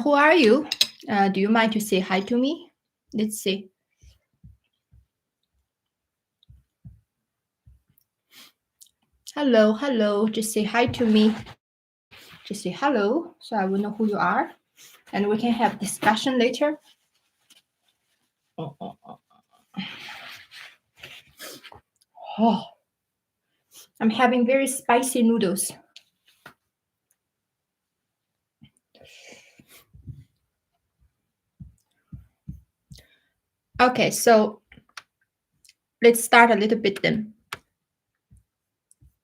Who are you? Do you mind to say hi to me? Let's see. Hello, hello. Just say hi to me. Just say hello, so I will know who you are, and we can have discussion later. Oh, I'm having very spicy noodles. Okay, so let's start a little bit then.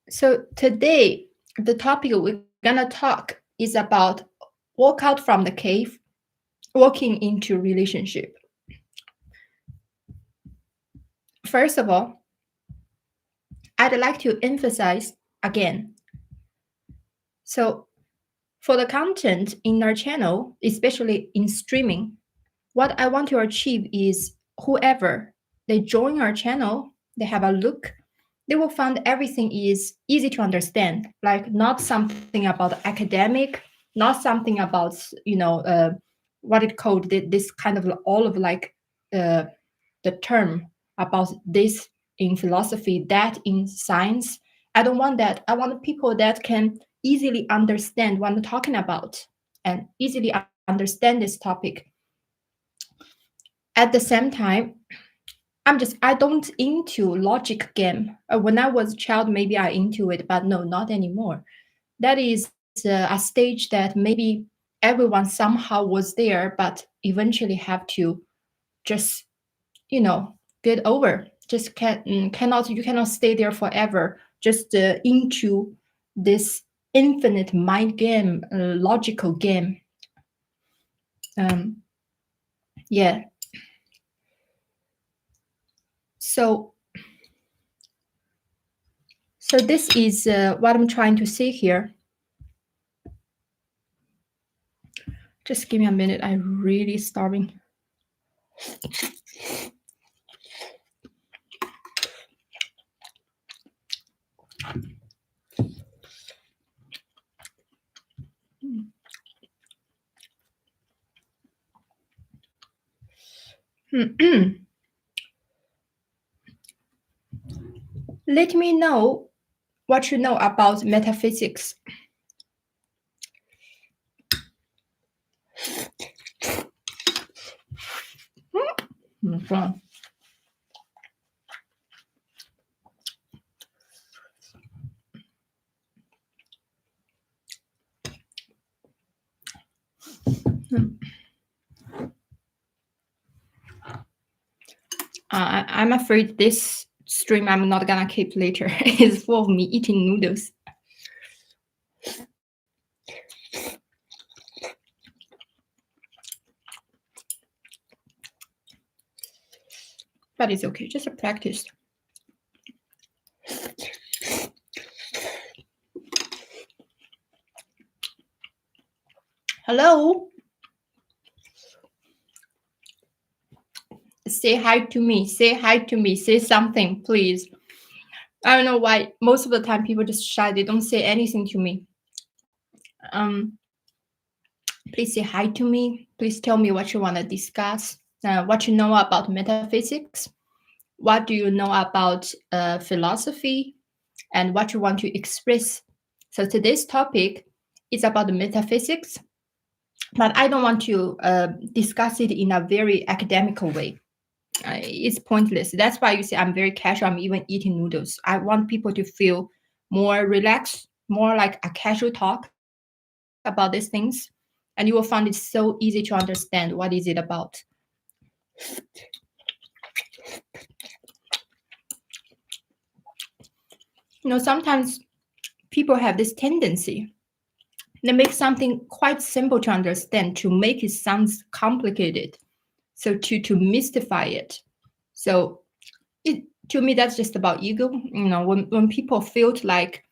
So today, the topic we're gonna talk is about walk out from the cave, walking into relationship. First of all, I'd like to emphasize again. So for the content in our channel, especially in streaming, what I want to achieve is whoever they join our channel, they have a look, they will find everything is easy to understand, like not something about academic, not something about what it called this kind of all of like the term about this in philosophy, that in science. I don't want that. I want people that can easily understand what I'm talking about and easily understand this topic. At the same time, I don't into logic game. When I was a child, maybe I into it, but no, not anymore. That is a stage that maybe everyone somehow was there, but eventually have to just, get over. Just you cannot stay there forever. Just into this infinite mind game, logical game. Yeah. So this is what I'm trying to say here. Just give me a minute. I'm really starving. Let me know what you know about metaphysics. I'm afraid this stream I'm not gonna keep later. It's full of me eating noodles. But it's okay, just a practice. Hello? Say hi to me. Say hi to me. Say something, please. I don't know why most of the time people just shy. They don't say anything to me. Please say hi to me. Please tell me what you want to discuss. What you know about metaphysics. What do you know about philosophy? And what you want to express. So today's topic is about the metaphysics, but I don't want to discuss it in a very academical way. It's pointless. That's why you see I'm very casual. I'm even eating noodles. I want people to feel more relaxed, more like a casual talk about these things. And you will find it so easy to understand what is it about. Sometimes people have this tendency. They make something quite simple to understand to make it sound complicated. So to mystify it. So to me, that's just about ego. When people feel like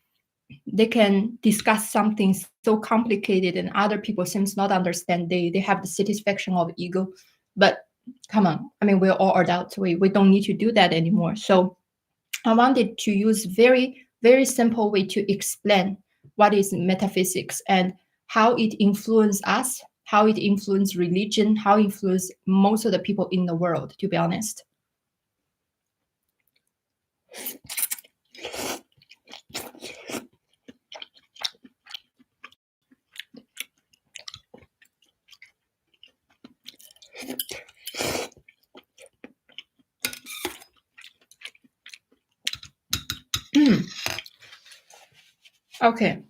they can discuss something so complicated and other people seems not understand, they have the satisfaction of ego. But come on, I mean, we're all adults. We don't need to do that anymore. So I wanted to use very, very simple way to explain what is metaphysics and how it influences us, how it influenced religion, how it influenced most of the people in the world, to be honest. Okay.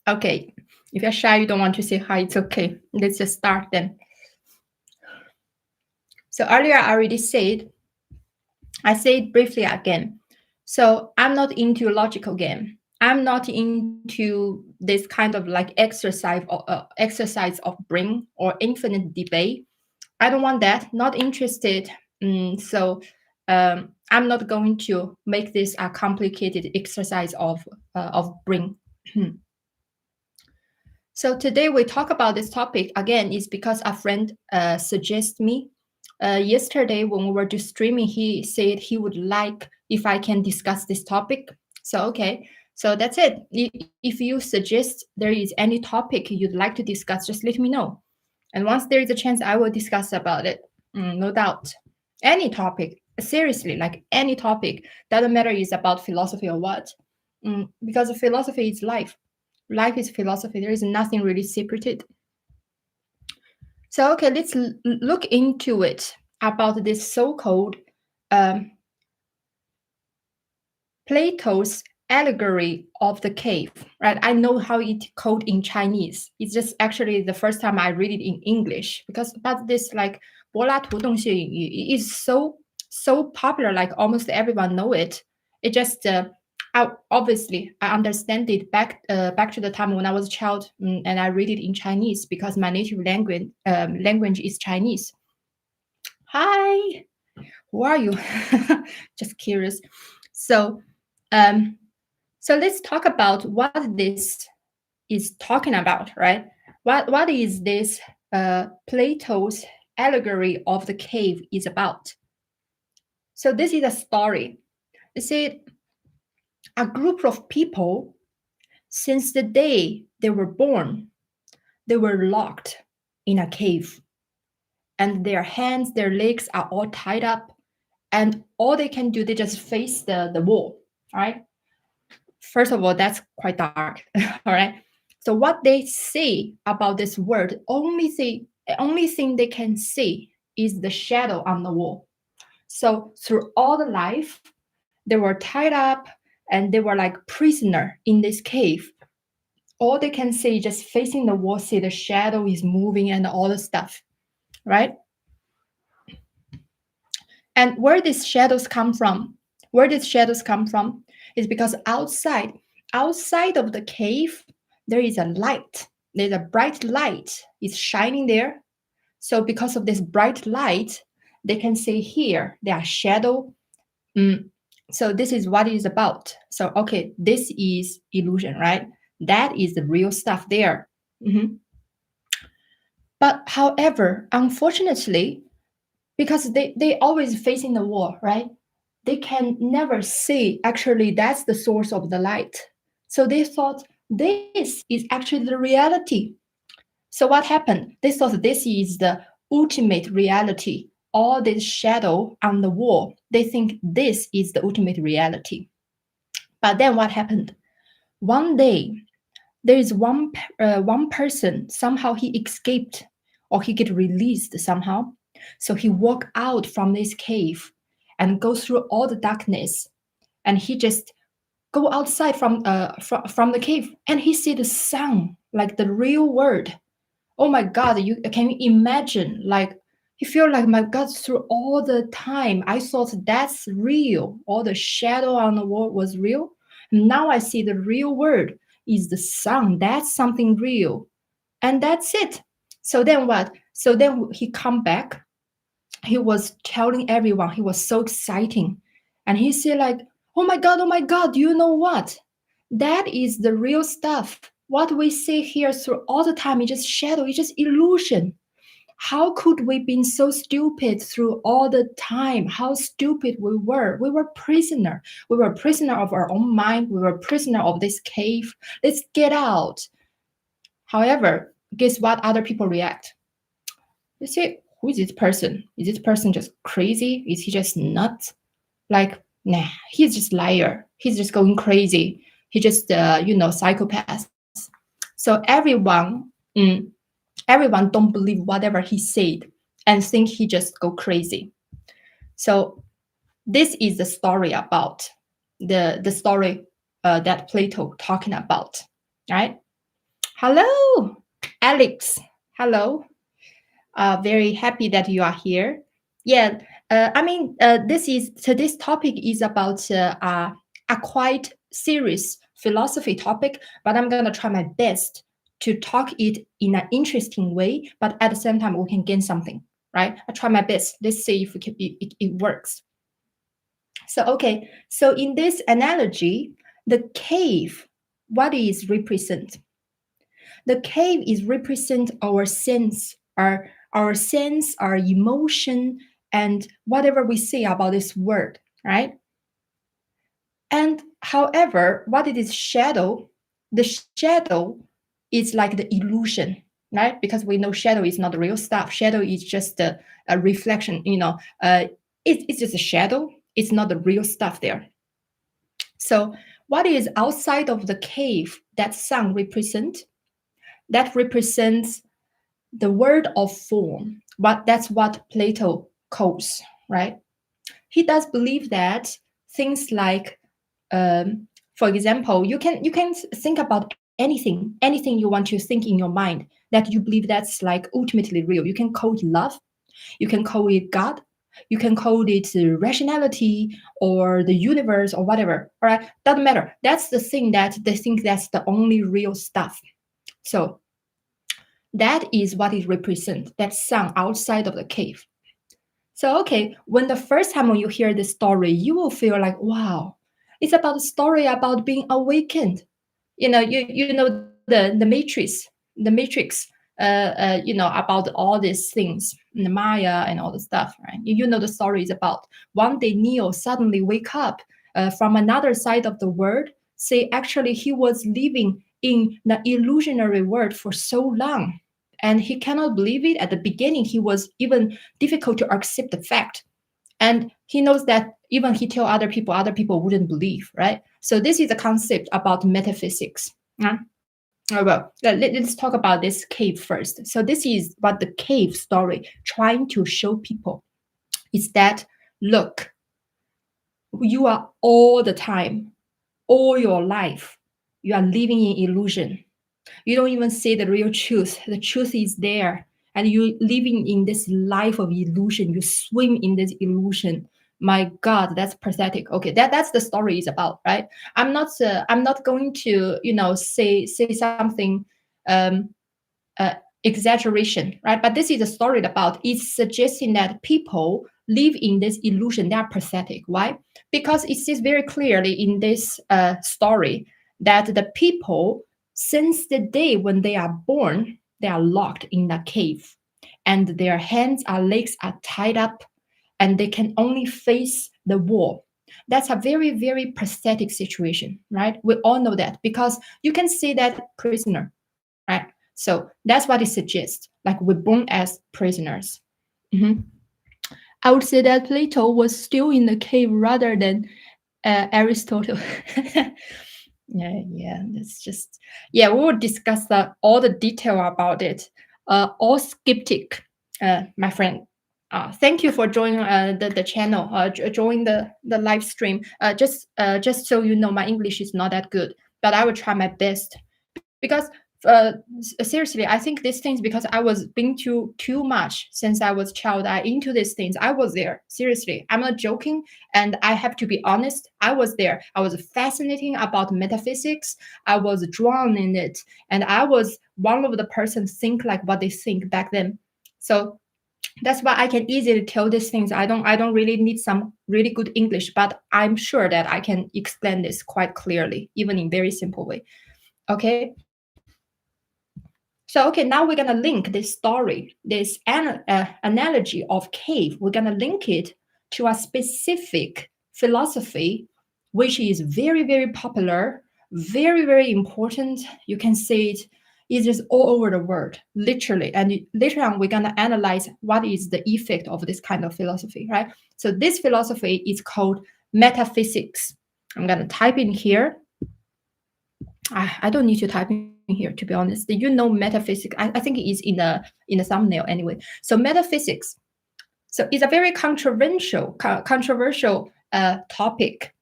Okay. If you're shy, you don't want to say hi, it's okay. Let's just start then. So earlier I already said, I say it briefly again. So I'm not into logical game. I'm not into this kind of like exercise of brain or infinite debate. I don't want that. Not interested. So I'm not going to make this a complicated exercise of brain. So today we talk about this topic again is because a friend suggested me. Yesterday when we were just streaming, he said he would like if I can discuss this topic. So okay, so that's it. If you suggest there is any topic you'd like to discuss, just let me know. And once there is a chance, I will discuss about it. No doubt. Any topic, seriously, like any topic, doesn't matter is about philosophy or what. Because philosophy is life. Life is philosophy. There is nothing really separated. So, okay, let's look into it about this so-called Plato's Allegory of the cave, right? I know how it called in Chinese. It's just actually the first time I read it in English but this like 柏拉图洞穴隐喻 is so popular, like almost everyone know it. It just obviously I understand it back to the time when I was a child, and I read it in Chinese because my native language is Chinese. Hi, who are you? Just curious. So let's talk about what this is talking about, right? What is this Plato's Allegory of the cave is about? So this is a story. It said a group of people, since the day they were born, they were locked in a cave, and their hands, their legs are all tied up, and all they can do, they just face the wall, right? First of all, that's quite dark, all right? So what they say about this word, only thing they can see is the shadow on the wall. So through all the life, they were tied up and they were like prisoner in this cave. All they can see just facing the wall, see the shadow is moving and all the stuff, right? And where these shadows come from? Is because outside of the cave, there is a light. There's a bright light. It's shining there. So because of this bright light, they can see here, there are shadow. So this is what it is about. So, okay, this is illusion, right? That is the real stuff there. But however, unfortunately, because they always facing the wall, right? They can never see actually that's the source of the light. So they thought this is actually the reality. So what happened? They thought this is the ultimate reality. All this shadow on the wall, they think this is the ultimate reality. But then what happened? One day, there is one person, somehow he escaped or he get released somehow. So he walked out from this cave and go through all the darkness, and he just go outside from the cave, and he see the sun, like the real world. Oh my God, can you imagine? Like he feel like, my God, through all the time I thought that's real, all the shadow on the wall was real. Now I see the real world is the sun. That's something real, and that's it. So then what? So then he come back. He was telling everyone. He was so exciting, and he said like, oh my God, you know what? That is the real stuff. What we see here through all the time is just shadow, it's just illusion. How could we been so stupid through all the time? How stupid we were. We were prisoner. We were prisoner of our own mind. We were prisoner of this cave. Let's get out. However, guess what other people react? They say, who is this person? Is this person just crazy? Is he just nuts? Like, nah, he's just liar. He's just going crazy. He just, psychopath. So everyone don't believe whatever he said and think he just go crazy. So this is the story about the story that Plato talking about, right? Hello, Alex. Hello. Very happy that you are here. Yeah, this topic is about a quite serious philosophy topic, but I'm gonna try my best to talk it in an interesting way, but at the same time we can gain something, right? I try my best. Let's see if it works. So in this analogy, the cave, what is represent? The cave is represent our sense, our sense, our emotion, and whatever we say about this word, right? And however, what it is shadow, the shadow is like the illusion, right? Because we know shadow is not the real stuff. Shadow is just a reflection, it's just a shadow. It's not the real stuff there. So what is outside of the cave that sun represent? That represents the word of form. But that's what Plato calls, right? He does believe that things like, for example, you can think about anything you want to think in your mind that you believe that's like ultimately real. You can call it love, you can call it God, you can call it rationality or the universe or whatever. All right, doesn't matter. That's the thing that they think that's the only real stuff. So that is what it represents, that sun outside of the cave. So, okay, when the first time when you hear this story, you will feel like, wow, it's about a story about being awakened. You know the Matrix, about all these things, the Maya and all the stuff, right? You know the story is about one day Neo suddenly wake up from another side of the world, say actually he was living in the illusionary world for so long, and he cannot believe it. At the beginning, he was even difficult to accept the fact, and he knows that even he tell other people wouldn't believe, right? So this is a concept about metaphysics. Well, let's talk about this cave first. So this is what the cave story trying to show people is that, look, you are all the time, all your life, you are living in illusion. You don't even see the real truth. The truth is there, and you living in this life of illusion. You swim in this illusion. My God, that's pathetic. Okay, that's the story is about, right? I'm not going to say something exaggeration, right? But this is a story about, it's suggesting that people live in this illusion. They are pathetic. Why? Because it says very clearly in this story that the people, since the day when they are born, they are locked in a cave, and their hands and legs are tied up, and they can only face the wall. That's a very, very pathetic situation, right? We all know that because you can see that prisoner, right? So that's what it suggests. Like we're born as prisoners. Mhm. I would say that Plato was still in the cave rather than Aristotle. Yeah, that's just, we will discuss all the detail about it. All skeptic, my friend. Thank you for joining the channel, join the live stream. Just so you know, my English is not that good, but I will try my best because seriously, I think these things, because I was being too much since I was child. I into these things. I was there. Seriously, I'm not joking, and I have to be honest. I was there. I was fascinating about metaphysics. I was drawn in it, and I was one of the persons think like what they think back then. So that's why I can easily tell these things. I don't really need some really good English, but I'm sure that I can explain this quite clearly, even in very simple way. Okay. So, okay, now we're going to link this story, this analogy of cave. We're going to link it to a specific philosophy, which is very, very popular, very, very important. You can see it is just all over the world, literally. And later on, we're going to analyze what is the effect of this kind of philosophy, right? So this philosophy is called metaphysics. I'm going to type in here. I don't need to type in here, to be honest. You know metaphysics. I think it is in the thumbnail anyway. So metaphysics. So it's a very controversial topic.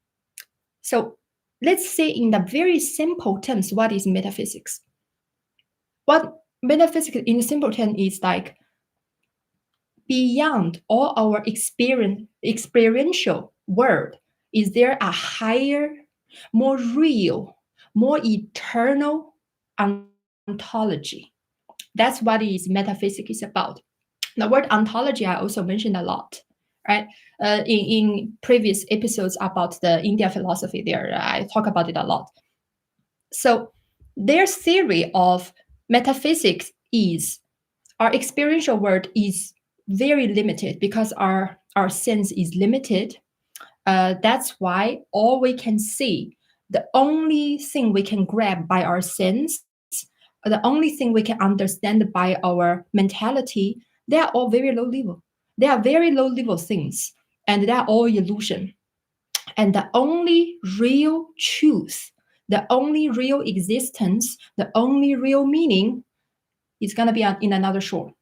So let's say in the very simple terms, what is metaphysics? What metaphysics in simple terms is like beyond all our experiential world. Is there a higher, more real, more eternal ontology? That's what is metaphysics is about. The word ontology I also mentioned a lot, right? In previous episodes about the India philosophy there, I talk about it a lot. So their theory of metaphysics is our experiential world is very limited because our sense is limited. That's why all we can see, the only thing we can grab by our sense, the only thing we can understand by our mentality, they are all very low level. They are very low level things, and they are all illusion. And the only real truth, the only real existence, the only real meaning is going to be in another shore.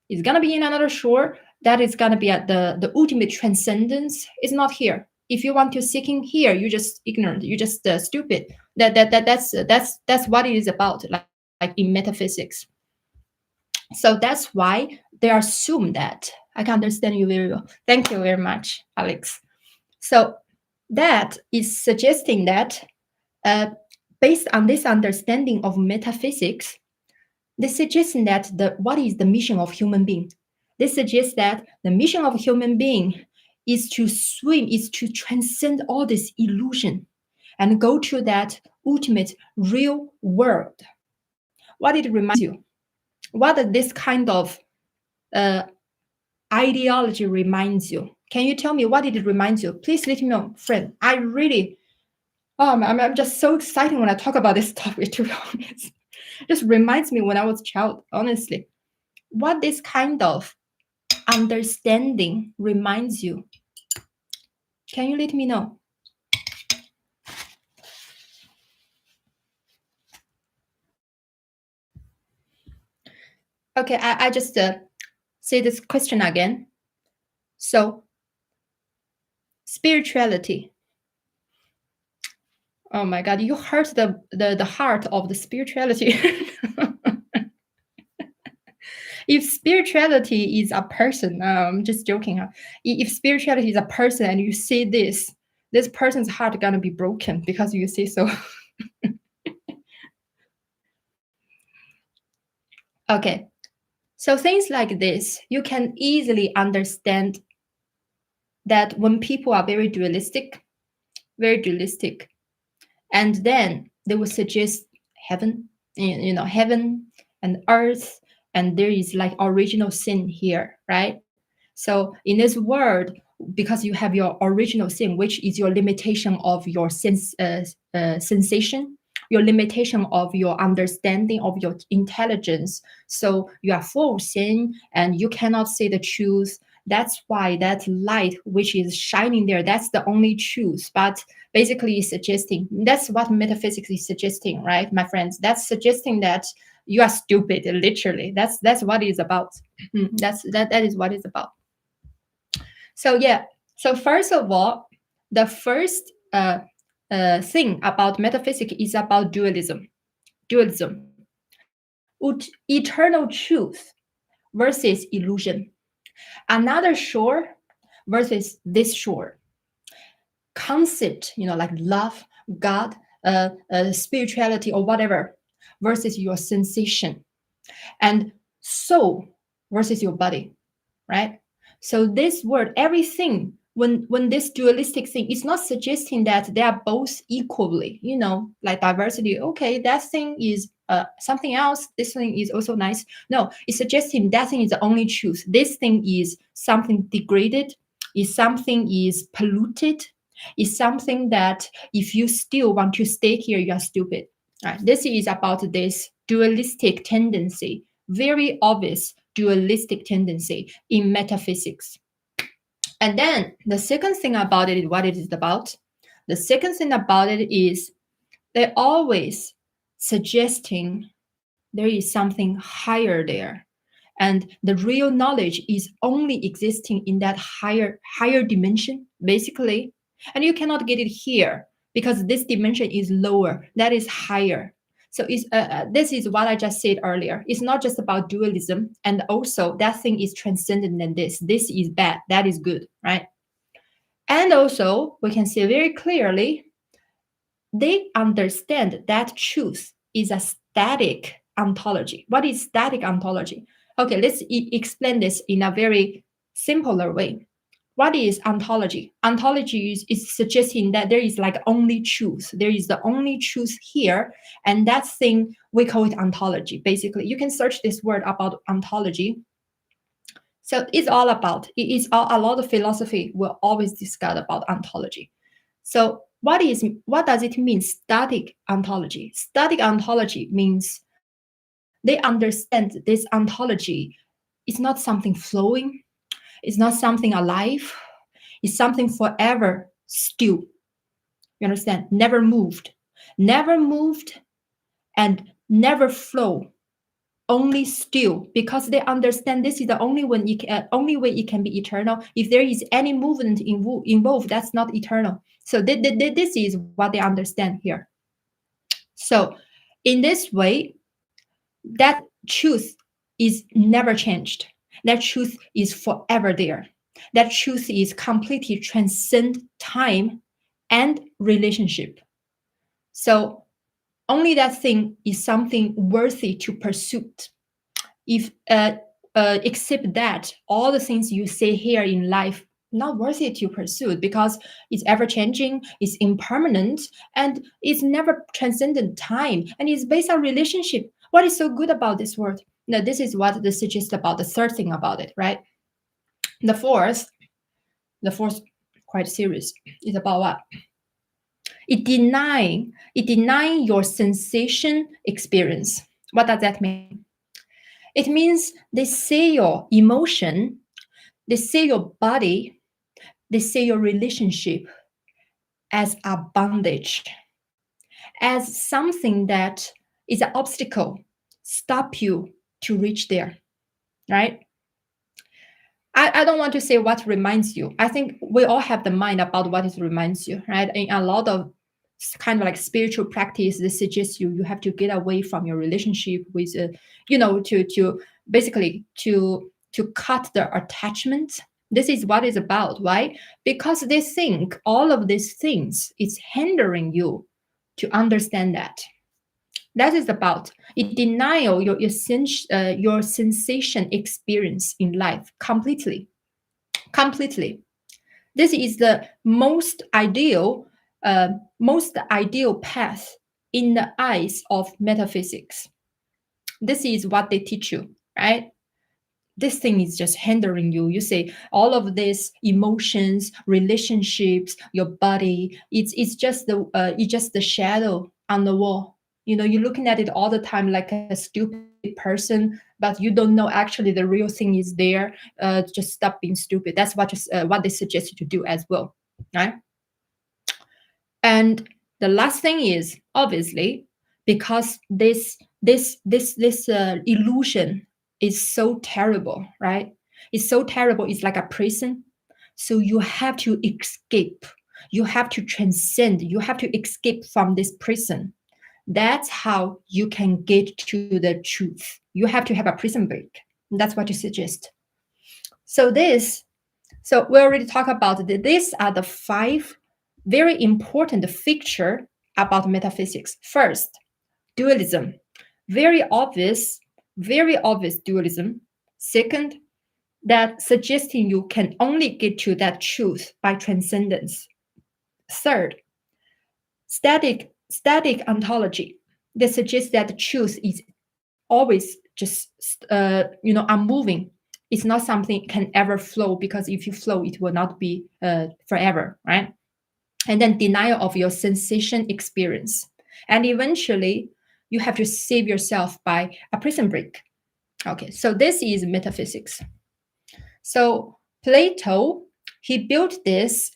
It's going to be in another shore. That is going to be at the ultimate transcendence. It's not here. If you want to seek in here, you're just ignorant. You're just stupid. That's what it is about. Like in metaphysics. So that's why they assume that. I can understand you very well. Thank you very much, Alex. So that is suggesting that based on this understanding of metaphysics, they suggest that what is the mission of human being? They suggest that the mission of human being is to swim, is to transcend all this illusion and go to that ultimate real world. What it reminds you? What this kind of ideology reminds you? Can you tell me what it reminds you? Please let me know, friend. I really, I'm just so excited when I talk about this topic, to be honest. It just reminds me when I was a child, honestly. What this kind of understanding reminds you? Can you let me know? Okay, I just say this question again. So, spirituality. Oh my God, you hurt the heart of the spirituality. If spirituality is a person, I'm just joking. Huh? If spirituality is a person and you see this person's heart gonna be broken because you see so. Okay, so things like this, you can easily understand that when people are very dualistic, and then they will suggest heaven, heaven and earth, and there is like original sin here, right? So in this world, because you have your original sin, which is your limitation of your sensation, your limitation of your understanding of your intelligence. So you are full of sin and you cannot say the truth. That's why that light which is shining there, that's the only truth. But basically it's suggesting, that's what metaphysics is suggesting, right, my friends? That's suggesting that you are stupid, literally. That's what it's about. That is what it's about. So yeah, so first of all, the first thing about metaphysics is about dualism. Eternal truth versus illusion. Another shore versus this shore. Concept, like love, God, spirituality, or whatever, versus your sensation. And soul versus your body, right? So this word, everything, when this dualistic thing, it's not suggesting that they are both equally, like diversity. Okay, that thing is something else. This thing is also nice. No, it's suggesting that thing is the only truth. This thing is something degraded, is something is polluted, is something that if you still want to stay here, you are stupid. Right? This is about this dualistic tendency, very obvious dualistic tendency in metaphysics. And then the second thing about it is what it is about. The second thing about it is they're always suggesting there is something higher there. And the real knowledge is only existing in that higher dimension, basically. And you cannot get it here because this dimension is lower, that is higher. So this is what I just said earlier. It's not just about dualism, and also that thing is transcendent than this. This is bad, that is good, right? And also we can see very clearly they understand that truth is a static ontology. What is static ontology? Okay, let's explain this in a very simpler way. What is ontology? Ontology is suggesting that there is like only truth. There is the only truth here, and that thing, we call it ontology. Basically, you can search this word about ontology. So it's all about, a lot of philosophy will always discuss about ontology. So what does it mean, static ontology? Static ontology means they understand this ontology is not something flowing, it's not something alive, it's something forever still. You understand? Never moved, and never flow, only still, because they understand this is the only way it can be eternal. If there is any movement involved, that's not eternal. So this is what they understand here. So in this way, that truth is never changed. That truth is forever there. That truth is completely transcend time and relationship. So only that thing is something worthy to pursue. If except that, all the things you say here in life not worthy to pursue, because it's ever changing, it's impermanent, and it's never transcendent time, and it's based on relationship. What is so good about this world? Now, this is what they suggest about the third thing about it, right? The fourth, quite serious, is about what? It denying your sensation experience. What does that mean? It means they see your emotion, they see your body, they see your relationship as a bondage, as something that is an obstacle, stop you to reach there, right? I don't want to say what reminds you. I think we all have the mind about what it reminds you, right? In a lot of kind of like spiritual practice, they suggest you have to get away from your relationship with, to basically to cut the attachment. This is what it's about, right? Because they think all of these things is hindering you to understand that. That is about it denial your sensation experience in life completely. This is the most ideal path in the eyes of metaphysics. This is what they teach you, right? This thing is just hindering you. You say all of these emotions, relationships, your body, it's just the shadow on the wall. You're looking at it all the time like a stupid person, but you don't know actually the real thing is there. Just stop being stupid. That's what they suggest you to do as well, right? And the last thing is, obviously, because this illusion is so terrible, right? It's so terrible. It's like a prison. So you have to escape. You have to transcend. You have to escape from this prison. That's how you can get to the truth. You have to have a prison break. That's what you suggest. So we already talked about these are the 5 very important feature about metaphysics. First, dualism. Very obvious dualism. Second, that suggesting you can only get to that truth by transcendence. Third, static ontology. That suggests that the truth is always just unmoving. It's not something can ever flow, because if you flow, it will not be forever, right? And then denial of your sensation experience. And eventually, you have to save yourself by a prison break. Okay, so this is metaphysics. So Plato, he built this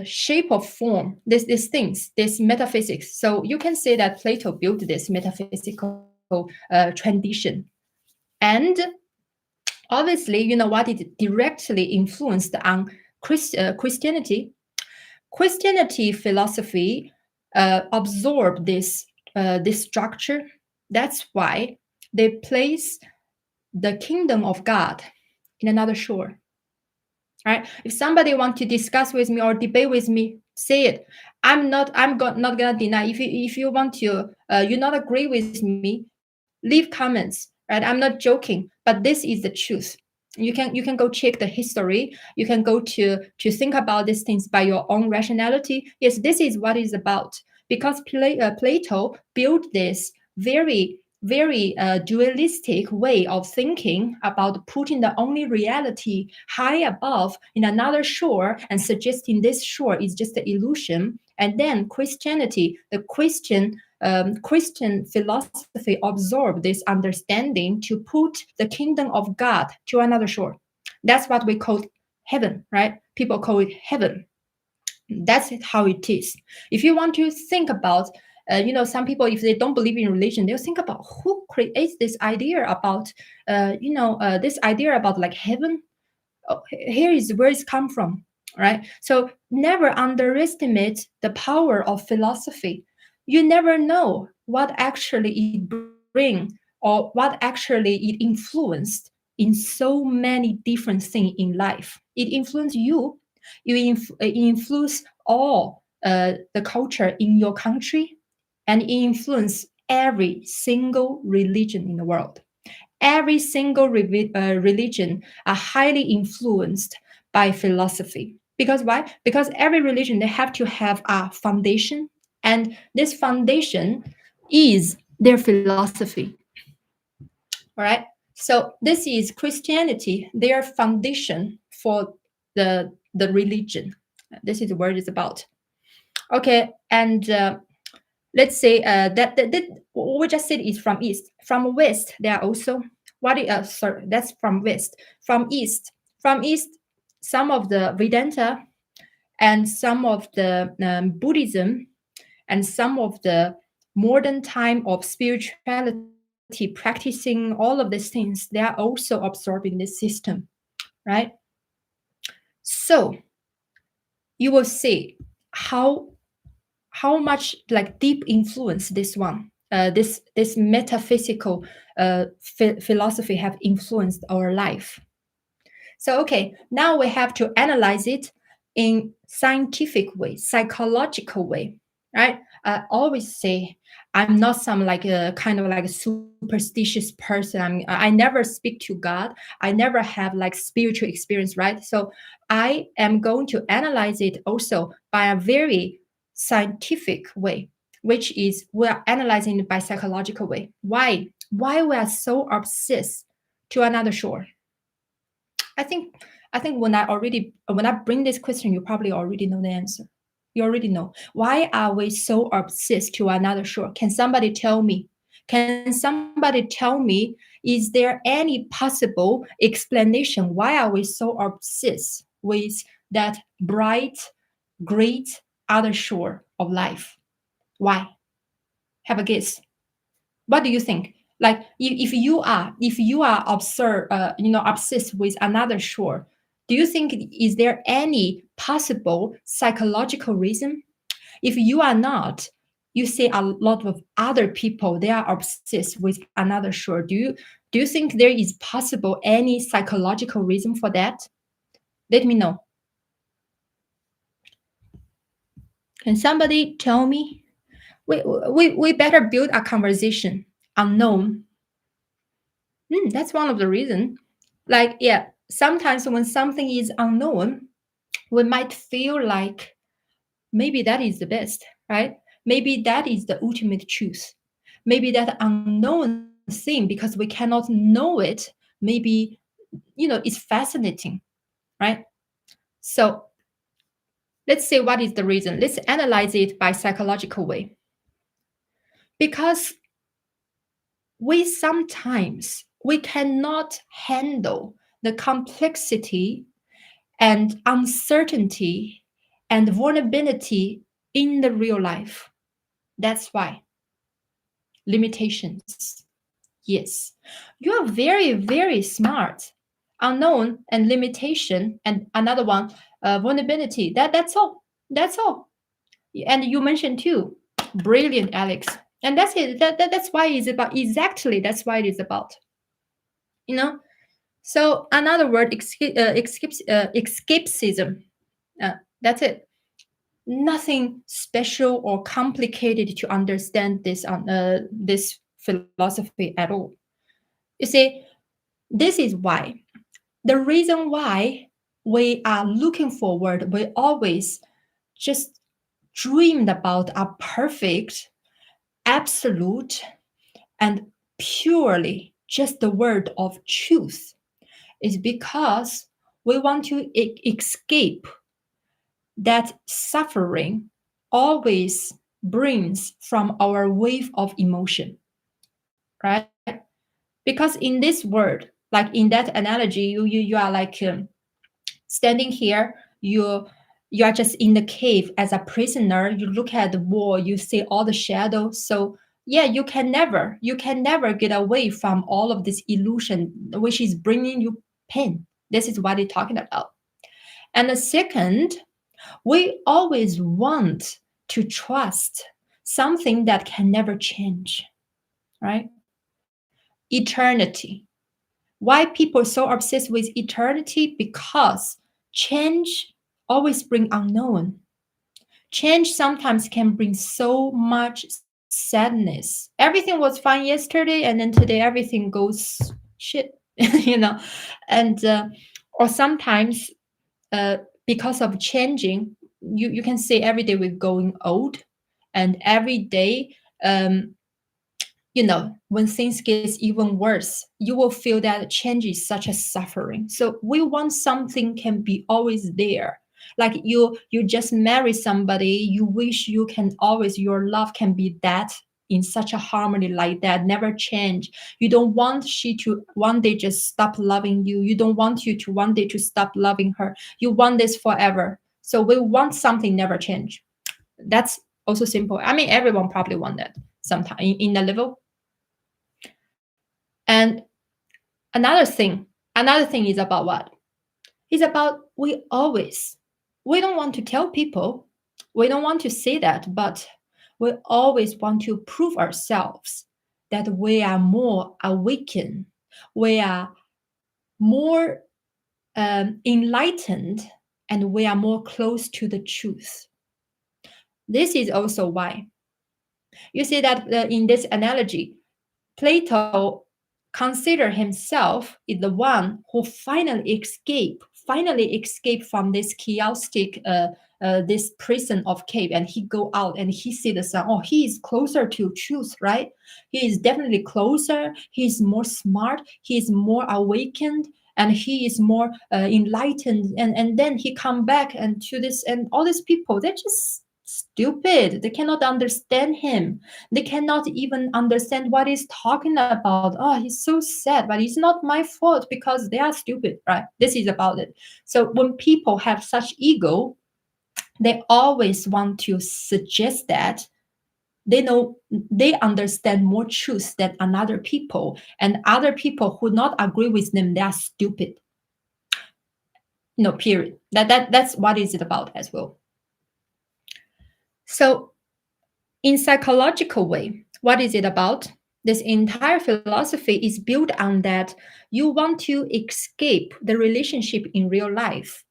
shape of form, these things, this metaphysics. So you can say that Plato built this metaphysical tradition. And obviously, you know what, it directly influenced on Christianity. Christianity philosophy absorbed this structure. That's why they place the kingdom of God in another shore. Right? If somebody want to discuss with me or debate with me, say it. Not gonna deny. If you want to, you not agree with me, leave comments. Right? I'm not joking, but this is the truth. You can go check the history. You can go to think about these things by your own rationality. Yes, this is what it's about. Because Plato built this very dualistic way of thinking about putting the only reality high above in another shore and suggesting this shore is just an illusion. And then Christianity, the Christian philosophy absorbed this understanding to put the kingdom of God to another shore. That's what we call heaven, right? People call it heaven. That's how it is. If you want to think about, some people, if they don't believe in religion, they'll think about who creates this idea about, this idea about like heaven. Oh, here is where it's come from, right? So never underestimate the power of philosophy. You never know what actually it bring or what actually it influenced in so many different things in life. It influenced you. It influence all the culture in your country, and it influence every single religion in the world. Every single religion are highly influenced by philosophy. Because why? Because every religion, they have to have a foundation, and this foundation is their philosophy. All right. So this is Christianity, their foundation for the religion. This is what it's about. Okay, and let's say that what we just said is from east. From west, there are also sorry, that's from west. From east, some of the Vedanta and some of the Buddhism and some of the modern time of spirituality, practicing all of these things, they are also absorbing this system, right? So you will see how much like deep influence this one, this metaphysical philosophy have influenced our life. So okay, now we have to analyze it in scientific way, psychological way, right? I always say I'm not some like a kind of like a superstitious person. I never speak to God. I never have like spiritual experience, right? So I am going to analyze it also by a very scientific way, which is we're analyzing it by psychological way. Why? Why we are so obsessed to another shore? I think when I bring this question, you probably already know the answer. You already know. Why are we so obsessed to another shore? Can somebody tell me? Can somebody tell me, is there any possible explanation why are we so obsessed with that bright, great other shore of life? Why? Have a guess. What do you think? Like if you are obsessed with another shore, do you think is there any possible psychological reason? If you are not, you see a lot of other people they are obsessed with another shore. Do you think there is possible any psychological reason for that? Let me know. Can somebody tell me? We better build a conversation. Unknown. That's one of the reasons. Like, yeah, sometimes when something is unknown, we might feel like maybe that is the best, right? Maybe that is the ultimate truth. Maybe that unknown thing, because we cannot know it, maybe, it's fascinating, right? So let's say what is the reason. Let's analyze it by psychological way. Because we cannot handle the complexity and uncertainty and vulnerability in the real life. That's why limitations. Yes, you are very, very smart. Unknown and limitation, and another one, vulnerability. That's all. That's all. And you mentioned too, brilliant, Alex. And that's it. That's why it's about. Exactly. That's why it is about. You know. So another word, escapism. That's it. Nothing special or complicated to understand this philosophy at all. You see, this is why. The reason why we are looking forward, we always just dreamed about a perfect, absolute, and purely just the word of truth, is because we want to escape that suffering always brings from our wave of emotion, right? Because in this word, like in that analogy, you are like standing here, you are just in the cave as a prisoner. You look at the wall, you see all the shadows. So yeah, you can never get away from all of this illusion, which is bringing you pain. This is what it's talking about. And the second, we always want to trust something that can never change, right? Eternity. Why people so obsessed with eternity? Because change always bring unknown. Change sometimes can bring so much sadness. Everything was fine yesterday, and then today everything goes shit, and or sometimes because of changing, you can say every day we're going old, and every day, when things get even worse, you will feel that change is such a suffering. So we want something can be always there. Like you just marry somebody, you wish you can always, your love can be that, in such a harmony like that, never change. You don't want she to one day just stop loving you. You don't want you to one day to stop loving her. You want this forever. So we want something never change. That's also simple. I mean, everyone probably want that sometime in a level. And another thing is about what? It's about we don't want to tell people, we don't want to say that, but we always want to prove ourselves that we are more awakened, we are more enlightened, and we are more close to the truth. This is also why you see that in this analogy, Plato consider himself is the one who finally escape from this chaotic this prison of cave, and he go out and he see the sun. Oh, he is closer to truth, right? He is definitely closer. He is more smart. He is more awakened, and he is more enlightened. And then he come back and to this, and all these people, they're just stupid. They cannot understand him. They cannot even understand what he's talking about. Oh, he's so sad, but it's not my fault because they are stupid, right? This is about it. So when people have such ego, they always want to suggest that they know, they understand more truth than another people, and other people who not agree with them, they are stupid. Period. That's what is it about as well. So in psychological way, what is it about? This entire philosophy is built on that you want to escape the relationship in real life,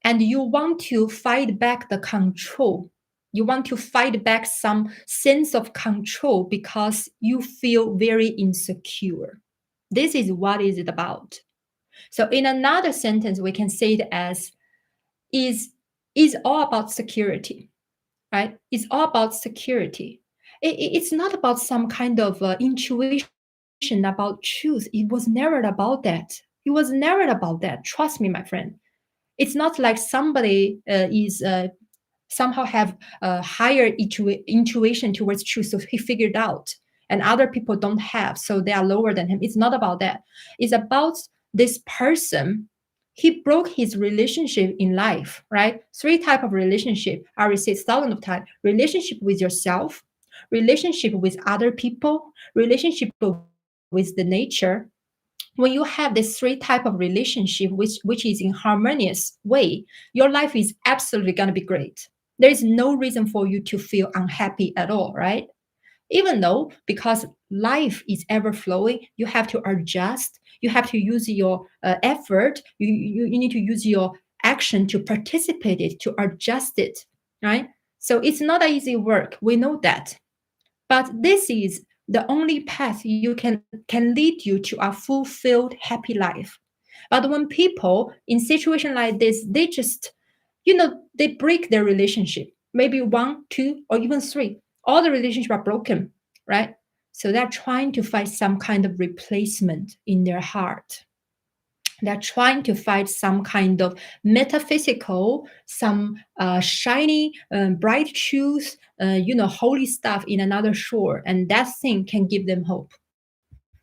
and you want to fight back the control. You want to fight back some sense of control because you feel very insecure. This is what is it about. So in another sentence, we can say it as is all about security, right? It's all about security. It's not about some kind of intuition about truth. It was never about that. It was never about that. Trust me, my friend. It's not like somebody is somehow have a higher intuition towards truth, so he figured out, and other people don't have, so they are lower than him. It's not about that. It's about this person. He broke his relationship in life, right? 3 type of relationship. I already said thousands of times. Relationship with yourself, relationship with other people, relationship with the nature. When you have this 3 type of relationship, which is in harmonious way, your life is absolutely going to be great. There is no reason for you to feel unhappy at all, right? Even though, because life is ever flowing, you have to adjust, you have to use your effort, you need to use your action to participate it, to adjust it, right? So it's not an easy work, we know that, but this is the only path you can lead you to a fulfilled happy life. But when people in situation like this, they just, they break their relationship, maybe 1, 2, or even 3, all the relationships are broken, right? So they're trying to find some kind of replacement in their heart. They're trying to find some kind of metaphysical, some shiny, bright truth, holy stuff in another shore, and that thing can give them hope.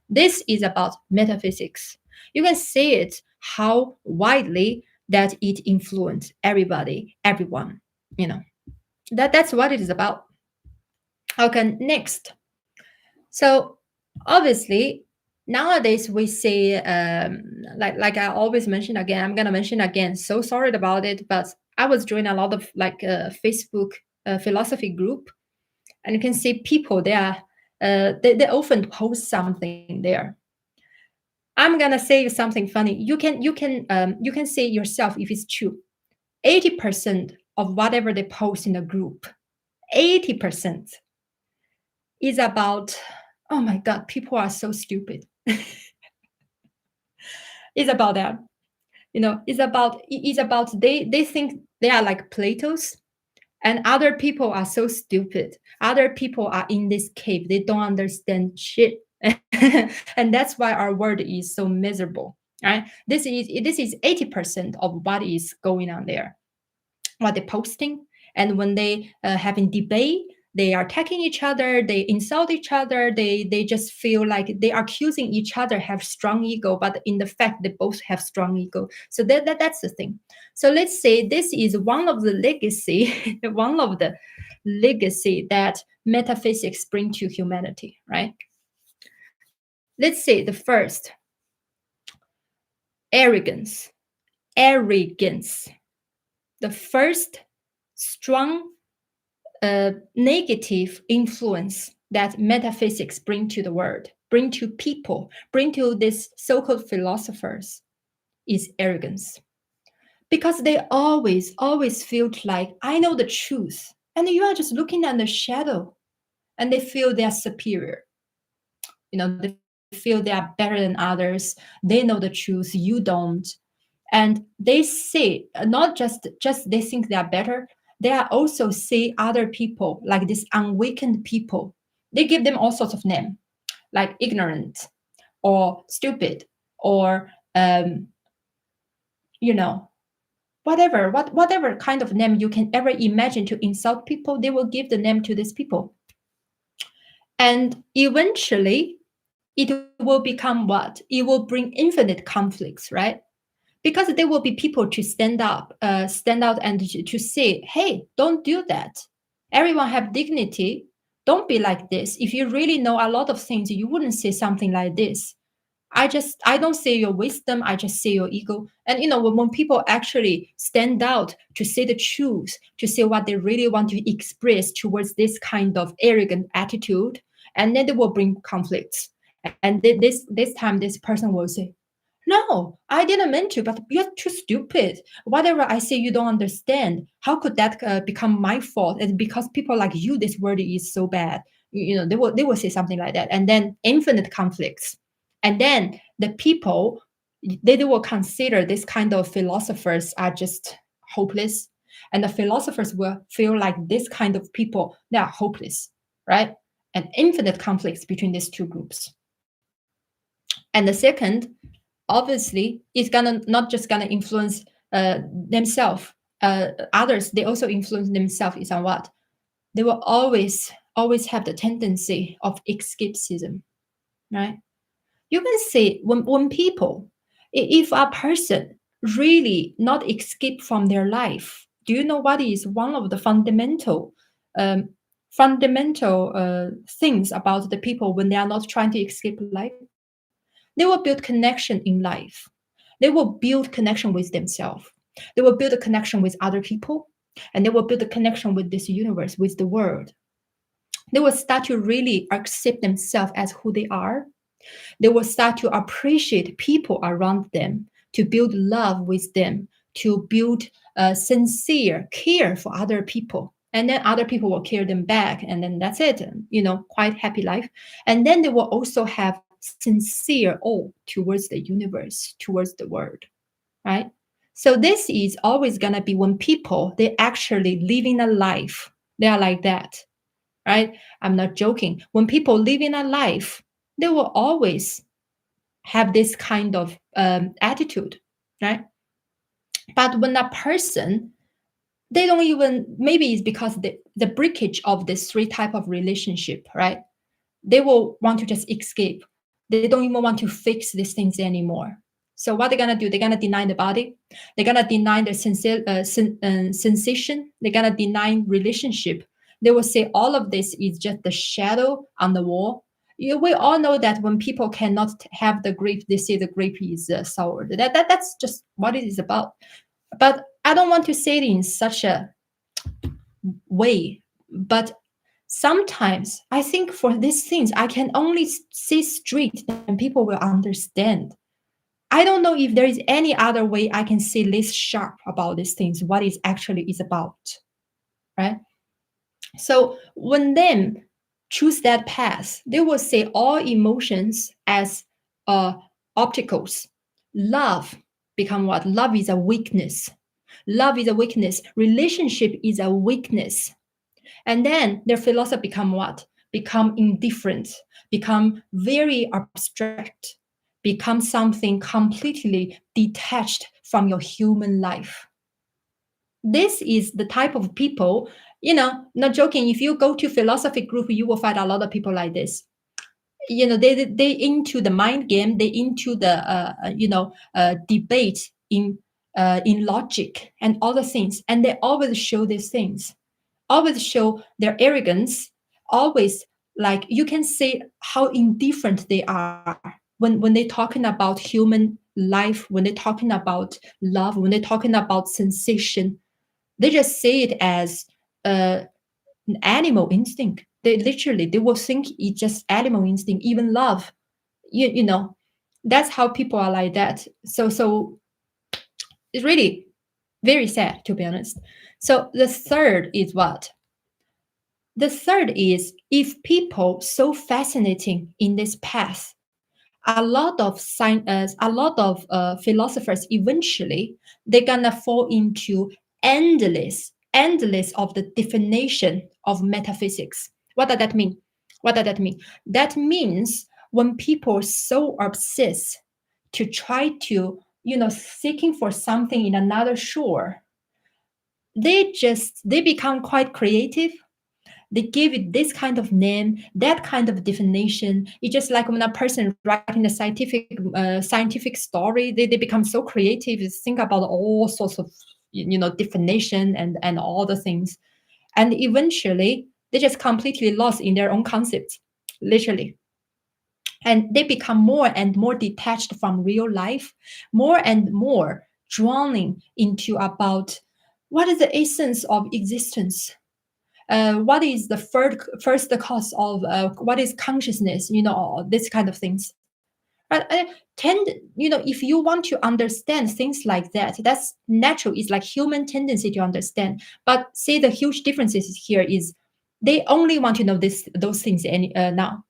This is about metaphysics. You can see it how widely that it influenced everybody, everyone. You know that's what it is about. Okay, next. So obviously, nowadays we see, like I always mention again, I'm gonna mention again. So sorry about it, but I was joining a lot of Facebook philosophy group, and you can see people there. They often post something there. I'm gonna say something funny. You can say yourself if it's true. 80% of whatever they post in a group, 80% is about, oh my God, people are so stupid. It's about that. It's about they think they are like Plato's, and other people are so stupid. Other people are in this cave. They don't understand shit. And that's why our world is so miserable. Right? This is 80% of what is going on there. What they're posting, and when they having debate, they are attacking each other, they insult each other, they just feel like they are accusing each other have strong ego, but in the fact they both have strong ego. So that's the thing. So let's say this is one of the legacy one of the legacy that metaphysics bring to humanity, right? Let's say the first, arrogance. Arrogance, the first strong negative influence that metaphysics bring to the world, bring to people, bring to these so-called philosophers, is arrogance. Because they always felt like, I know the truth, and you are just looking at the shadow, and they feel they are superior. They feel they are better than others. They know the truth, you don't. And they say, not just they think they are better, they are also see other people like these unawakened people. They give them all sorts of names, like ignorant or stupid or whatever kind of name you can ever imagine to insult people, they will give the name to these people. And eventually it will become what? It will bring infinite conflicts, right? Because there will be people to stand out and to say, hey, don't do that. Everyone have dignity. Don't be like this. If you really know a lot of things, you wouldn't say something like this. I don't say your wisdom, I just say your ego. And when people actually stand out to say the truth, to say what they really want to express towards this kind of arrogant attitude, and then they will bring conflicts. And this time this person will say, no, I didn't mean to, but you're too stupid. Whatever I say, you don't understand. How could that become my fault? And because people like you, this world is so bad. They will say something like that, and then infinite conflicts. And then the people, they will consider this kind of philosophers are just hopeless, and the philosophers will feel like this kind of people, they are hopeless, right? And infinite conflicts between these two groups. And the second, obviously, is not just gonna influence themselves others, they also influence themselves is on what? They will always have the tendency of escapism, right? You can see when people, if a person really not escape from their life, do you know what is one of the um, things about the people when they are not trying to escape life? They will build connection in life. They will build connection with themselves. They will build a connection with other people, and they will build a connection with this universe, with the world. They will start to really accept themselves as who they are. They will start to appreciate people around them, to build love with them, to build sincere care for other people. And then other people will care them back. And then that's it, quite happy life. And then they will also have sincere awe towards the universe, towards the world, right? So this is always going to be when people, they actually living a life. They are like that, right? I'm not joking. When people live in a life, they will always have this kind of attitude, right? But when a person, they don't even, maybe it's because the breakage of this three type of relationship, right? They will want to just escape. They don't even want to fix these things anymore. So what they're gonna do? They're gonna deny the body. They're gonna deny the sensation. They're gonna deny relationship. They will say all of this is just the shadow on the wall. We all know that when people cannot have the grape, they say the grape is sour. That's just what it is about. But I don't want to say it in such a way. But sometimes I think for these things, I can only say straight and people will understand. I don't know if there is any other way I can say less sharp about these things, what it actually is about, right? So when them choose that path, they will say all emotions as obstacles. Love become what? Love is a weakness. Love is a weakness. Relationship is a weakness. And then their philosophy become what? Become indifferent, become very abstract, become something completely detached from your human life. This is the type of people, not joking, if you go to philosophy group, you will find a lot of people like this. They into the mind game, they into the debate in logic and other things, and they always show these things, always show their arrogance, always, like, you can see how indifferent they are when they're talking about human life, when they're talking about love, when they're talking about sensation. They just say it as an animal instinct. They will think it's just animal instinct, even love. That's how people are like that. So it's really very sad, to be honest. So the third is what? The third is, if people so fascinating in this path, a lot of philosophers eventually they're gonna fall into endless of the definition of metaphysics. What does that mean? What does that mean? That means when people so obsessed to try to, seeking for something in another shore, they become quite creative. They give it this kind of name, that kind of definition. It's just like when a person writing a scientific story, they become so creative, think about all sorts of definition and all the things, and eventually they just completely lost in their own concepts, literally. And they become more and more detached from real life, more and more drowning into about what is the essence of existence, what is the first cause of what is consciousness, this kind of things. Tend, if you want to understand things like that, that's natural. It's like human tendency to understand. But say the huge differences here is they only want to know those things now,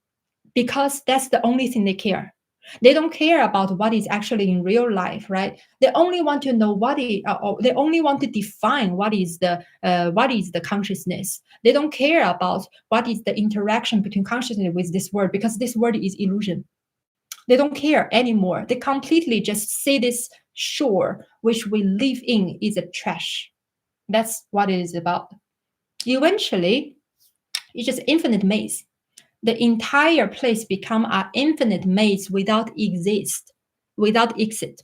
because that's the only thing they care. They don't care about what is actually in real life, right? They only want to know they only want to define what is the consciousness. They don't care about what is the interaction between consciousness with this world, because this world is illusion. They don't care anymore. They completely just say this shore which we live in is a trash. That's what it is about. Eventually, it's just infinite maze. The entire place become an infinite maze without exit.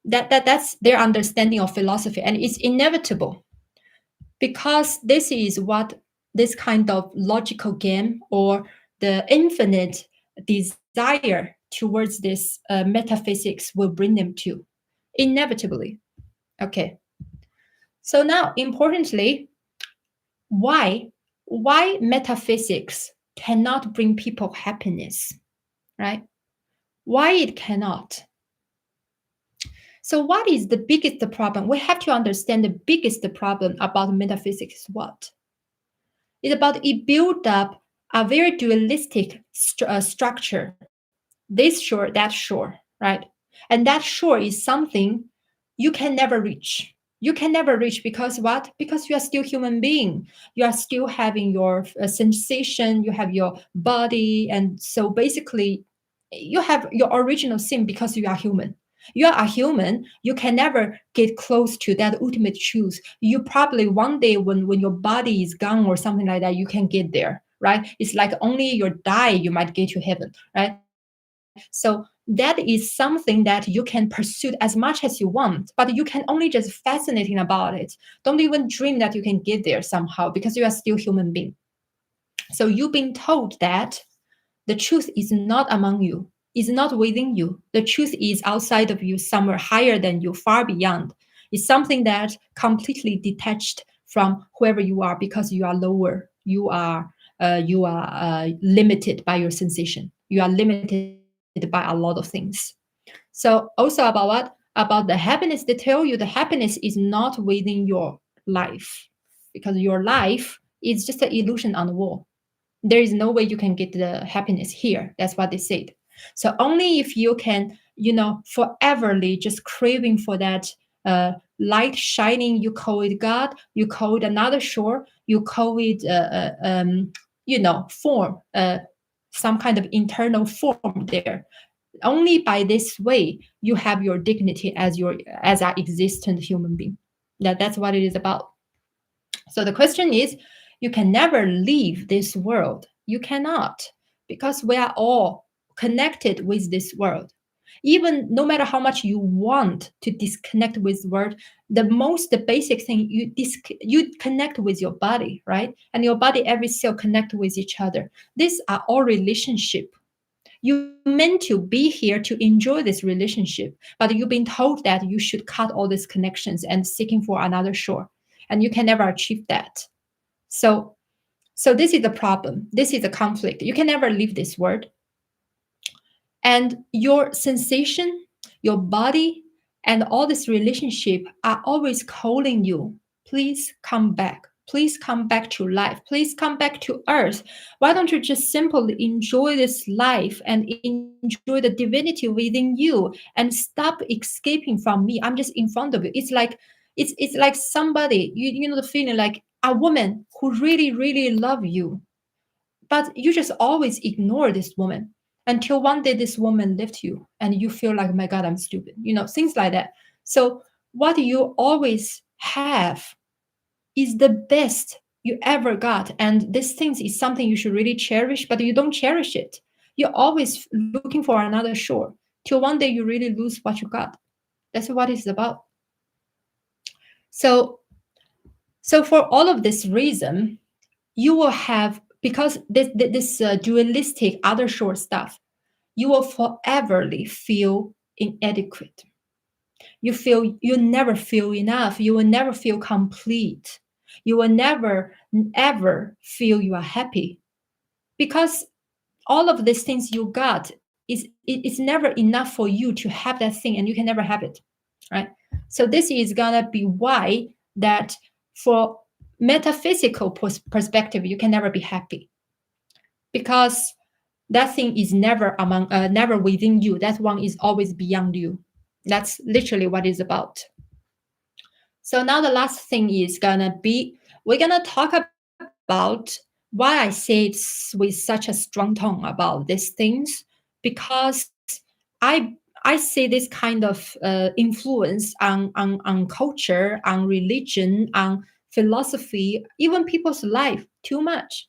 That's their understanding of philosophy, and it's inevitable because this is what this kind of logical game or the infinite desire towards this metaphysics will bring them to, inevitably. Okay. So now, importantly, why metaphysics cannot bring people happiness, right? Why it cannot? So what is the biggest problem? We have to understand the biggest problem about metaphysics is what? It's about it build up a very dualistic structure. This shore, that shore, right? And that shore is something you can never reach. You can never reach because what? Because you are still human being. You are still having your sensation. You have your body, and so basically, you have your original sin because you are human. You are a human. You can never get close to that ultimate truth. You probably one day when your body is gone or something like that, you can get there, right? It's like only you die, you might get to heaven, right? So that is something that you can pursue as much as you want, but you can only just fascinating about it. Don't even dream that you can get there somehow because you are still human being. So you've been told that the truth is not among you, is not within you. The truth is outside of you, somewhere higher than you, far beyond. It's something that completely detached from whoever you are because you are lower. You are limited by your sensation. You are limited by a lot of things. So also about what? About the happiness, they tell you the happiness is not within your life because your life is just an illusion on the wall. There is no way you can get the happiness here. That's what they said. So only if you can, foreverly just craving for that light shining, you call it God, you call it another shore, you call it, form, some kind of internal form there. Only by this way you have your dignity as an existent human being. That's what it is about. So the question is, you can never leave this world. You cannot, because we are all connected with this world. Even no matter how much you want to disconnect with the world, the basic thing, you connect with your body, right? And your body, every cell connect with each other. These are all relationship. You meant to be here to enjoy this relationship, but you've been told that you should cut all these connections and seeking for another shore, and you can never achieve that. So, so this is the problem. This is a conflict. You can never leave this world, and your sensation, your body, and all this relationship are always calling you. Please come back. Please come back to life. Please come back to earth. Why don't you just simply enjoy this life and enjoy the divinity within you and stop escaping from me? I'm just in front of you. It's like somebody, you know the feeling like a woman who really, really love you, but you just always ignore this woman until one day this woman left you and you feel like, my God, I'm stupid. Things like that. So what you always have is the best you ever got. And this thing is something you should really cherish, but you don't cherish it. You're always looking for another shore till one day you really lose what you got. That's what it's about. So, so for all of this reason, you will have, because this dualistic other shore stuff, you will foreverly feel inadequate. You never feel enough. You will never feel complete. You will never ever feel you are happy, because all of these things you got it's never enough for you to have that thing, and you can never have it, right? So this is gonna be why that for metaphysical perspective you can never be happy, because that thing is never within you. That one is always beyond you. That's literally what it's about. So now the last thing is gonna be, we're gonna talk about why I say it with such a strong tone about these things, because I see this kind of influence on culture, on religion, on philosophy, even people's life too much.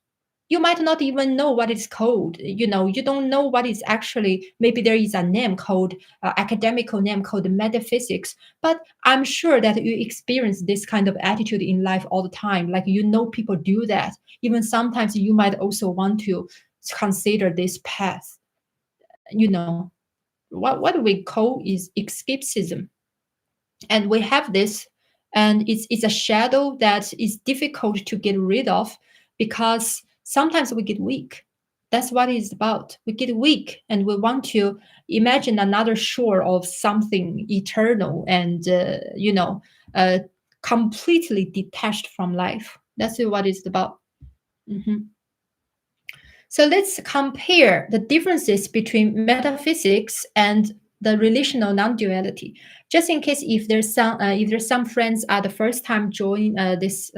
You might not even know what it's called. You don't know what is actually, maybe there is a name called, academical name called metaphysics, but I'm sure that you experience this kind of attitude in life all the time. Like, people do that. Even sometimes you might also want to consider this path. You know, what we call is escapism, and we have this, and it's a shadow that is difficult to get rid of, because sometimes we get weak. That's what it's about. We get weak and we want to imagine another shore of something eternal and uh, completely detached from life. That's what it's about. Mhm. So let's compare the differences between metaphysics and the relational non-duality. Just in case if there's some friends are the first time join this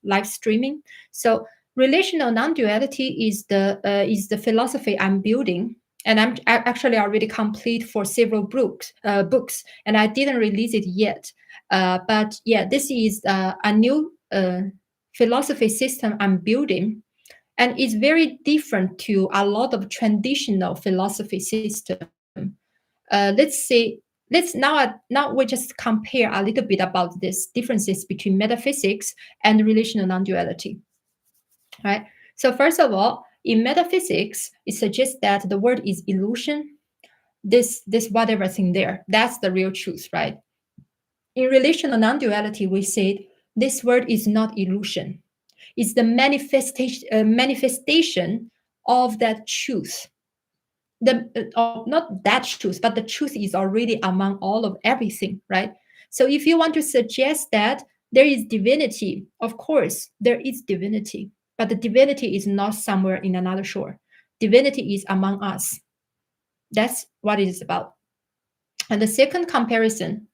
live streaming. So relational non-duality is the philosophy I'm building, and I actually already complete for several books, and I didn't release it yet. But yeah, this is a new philosophy system I'm building, and it's very different to a lot of traditional philosophy system. Let's now we just compare a little bit about these differences between metaphysics and relational non-duality. Right. So first of all, in metaphysics, it suggests that the world is illusion. This whatever thing there, that's the real truth, right? In relational non-duality, we said this world is not illusion. It's the manifestation of that truth. Not that truth, but the truth is already among all of everything, right? So if you want to suggest that there is divinity, of course there is divinity, but the divinity is not somewhere in another shore. Divinity is among us. That's what it is about. And the second comparison,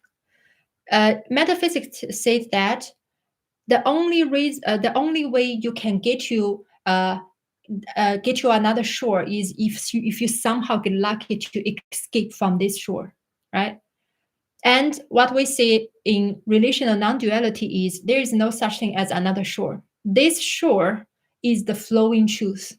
metaphysics says that the only way you can get to another shore is if you somehow get lucky to escape from this shore, right? And what we see in relational non-duality is there is no such thing as another shore. This shore is the flowing truth,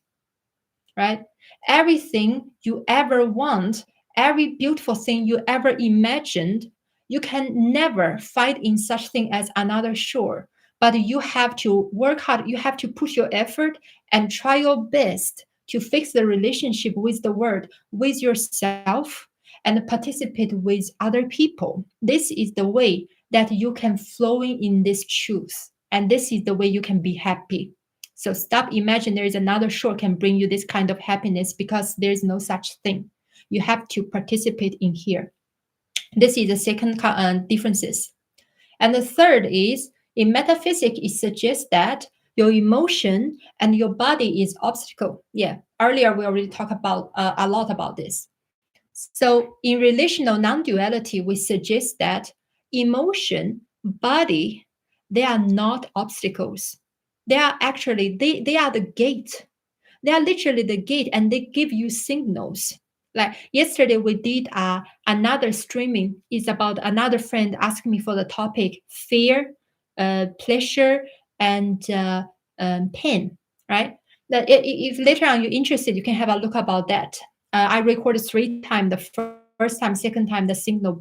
right? Everything you ever want, every beautiful thing you ever imagined, you can never find in such thing as another shore. But you have to work hard, you have to put your effort and try your best to fix the relationship with the world, with yourself, and participate with other people. This is the way that you can flow in this truth. And this is the way you can be happy. So stop imagine there is another shore can bring you this kind of happiness, because there is no such thing. You have to participate in here. This is the second differences. And the third is in metaphysics, it suggests that your emotion and your body is obstacle. Yeah, earlier we already talked about a lot about this. So in relational non-duality, we suggest that emotion, body, they are not obstacles. They are actually they are the gate. They are literally the gate, and they give you signals. Like yesterday we did another streaming is about another friend asking me for the topic fear, pleasure, and pain, right? That if later on you're interested, you can have a look about that. I recorded 3 times. The first time, second time, the signal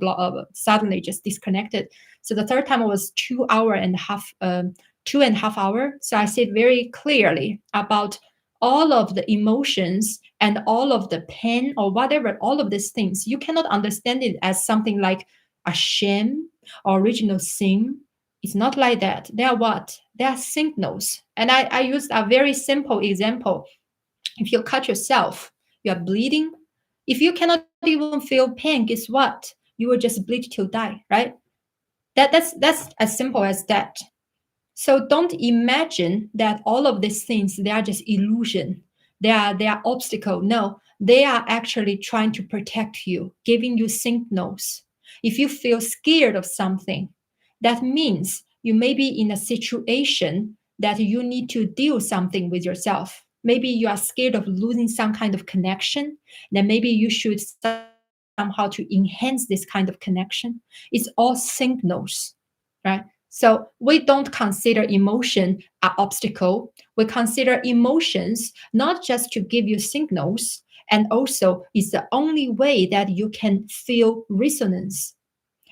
suddenly just disconnected. So the third time was 2 hour and a half, 2.5 hour. So I said very clearly about all of the emotions and all of the pain or whatever, all of these things. You cannot understand it as something like a shame or original sin. It's not like that. They are what? They are signals. And I used a very simple example. If you cut yourself, you are bleeding. If you cannot even feel pain, guess what? You will just bleed till die, right? That's as simple as that. So don't imagine that all of these things they are just illusion. They are obstacle. No, they are actually trying to protect you, giving you signals. If you feel scared of something, that means you may be in a situation that you need to deal something with yourself. Maybe you are scared of losing some kind of connection. Then maybe you should start somehow to enhance this kind of connection. It's all signals, right? So we don't consider emotion an obstacle. We consider emotions not just to give you signals, and also it's the only way that you can feel resonance.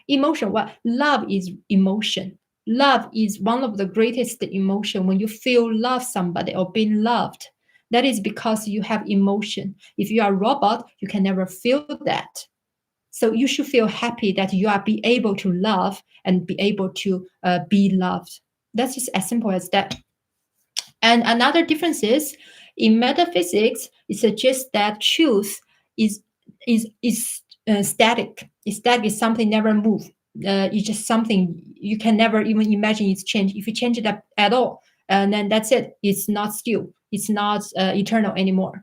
Emotion, what love is emotion. Love is one of the greatest emotion. When you feel love somebody or being loved, that is because you have emotion. If you are a robot, you can never feel that. So you should feel happy that you are be able to love and be able to be loved. That's just as simple as that. And another difference is in metaphysics, it suggests that truth is static. Static is something never move. It's just something you can never even imagine it's changed. If you change it up at all, and then that's it. It's not still. It's not eternal anymore.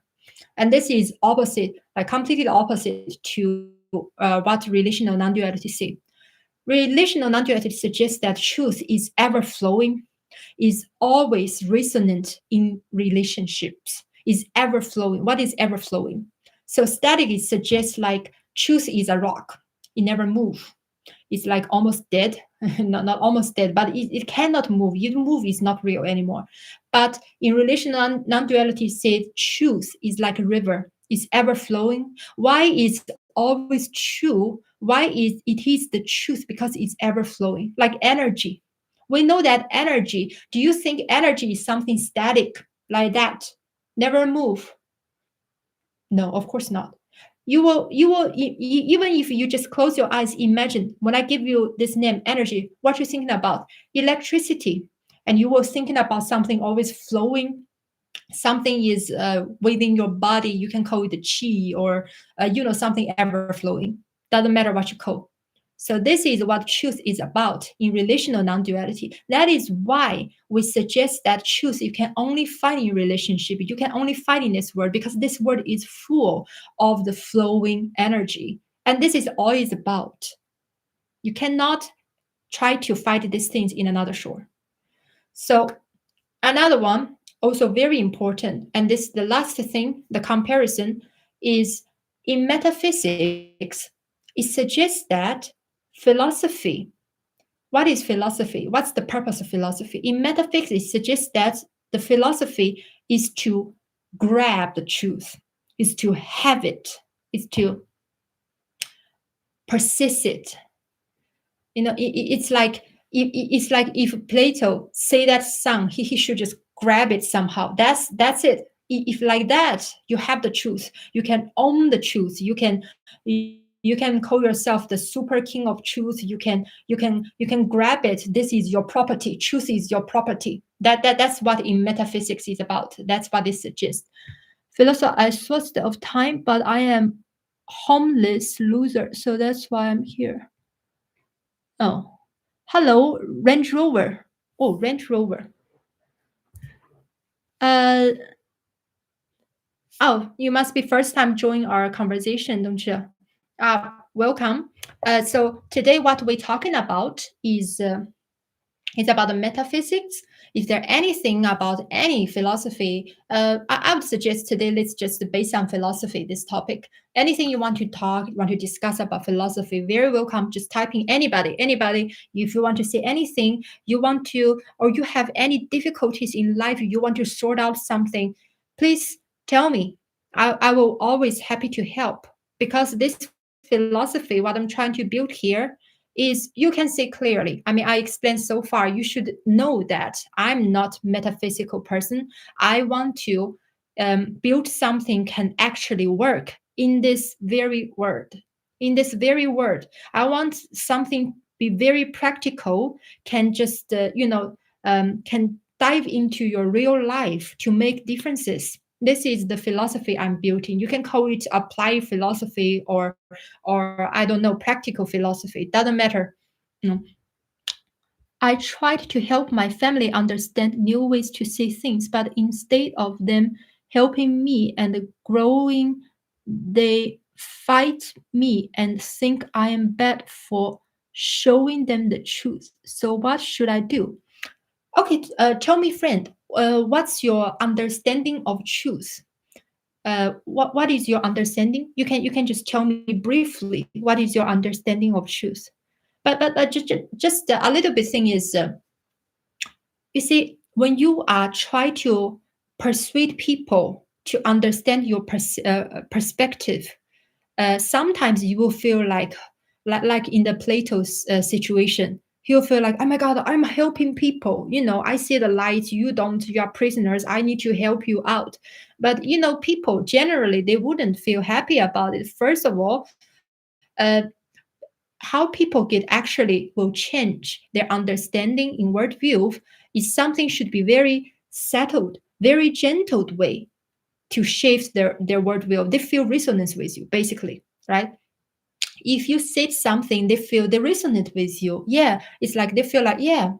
And this is opposite, like completely opposite to what relational non-duality say. Relational non-duality suggests that truth is ever flowing, is always resonant in relationships, is ever flowing. What is ever flowing? So static is suggests like truth is a rock. It never move. It's like almost dead. Not almost dead, but it cannot move. You move is not real anymore. But in relational non-duality said truth is like a river. It's ever flowing. Why is always true? Why is it is the truth? Because it's ever flowing, like energy. We know that energy. Do you think energy is something static like that? Never move. No, of course not. Even if you just close your eyes, imagine when I give you this name, energy, what you're thinking about? Electricity. And you were thinking about something always flowing, something is within your body. You can call it the chi or, something ever flowing. Doesn't matter what you call. So this is what truth is about in relational non-duality. That is why we suggest that truth you can only find in relationship. You can only find in this world because this world is full of the flowing energy. And this is all it's about. You cannot try to find these things in another shore. So another one, also very important, and this the last thing, the comparison, is in metaphysics, it suggests that philosophy, what is philosophy? What's the purpose of philosophy? In metaphysics, it suggests that the philosophy is to grab the truth, is to have it, is to persist it. It's like if Plato say that sun, he should just grab it somehow. That's it. If like that, you have the truth. You can own the truth. You can call yourself the super king of truth. You can grab it. This is your property. Truth is your property. That's what in metaphysics is about. That's what it suggests. Philosopher, I thought of time, but I am homeless loser, so that's why I'm here. Oh, hello, Range Rover. Oh, Range Rover. Uh, oh, you must be first time joining our conversation, don't you? Welcome. So today what we're talking about is it's about the metaphysics. If there anything about any philosophy, I would suggest today let's just based on philosophy, this topic. Anything you want to talk, you want to discuss about philosophy, very welcome. Just typing anybody. If you want to say anything, you want to, or you have any difficulties in life, you want to sort out something, please tell me. I will always happy to help because this philosophy, what I'm trying to build here, is you can see clearly. I mean, I explained so far, you should know that I'm not metaphysical person. I want to build something can actually work in this very world. In this very world, I want something be very practical, can just can dive into your real life to make differences. This is the philosophy I'm building. You can call it applied philosophy or I don't know, practical philosophy. It doesn't matter. You know, I tried to help my family understand new ways to see things, but instead of them helping me and growing, they fight me and think I am bad for showing them the truth. So what should I do? Okay, tell me, friend, what's your understanding of truth? what is your understanding? You can just tell me briefly what is your understanding of truth. But just a little bit thing is, you see, when you are try to persuade people to understand your perspective, sometimes you will feel like in the Plato's situation, he'll feel like, oh my God, I'm helping people. I see the light, you don't, you are prisoners. I need to help you out. But people generally they wouldn't feel happy about it. First of all, how people get actually will change their understanding in worldview is something should be very settled, very gentle way to shape their worldview. They feel resonance with you, basically, right? If you said something, they feel they resonate with you. Yeah, it's like they feel like, yeah,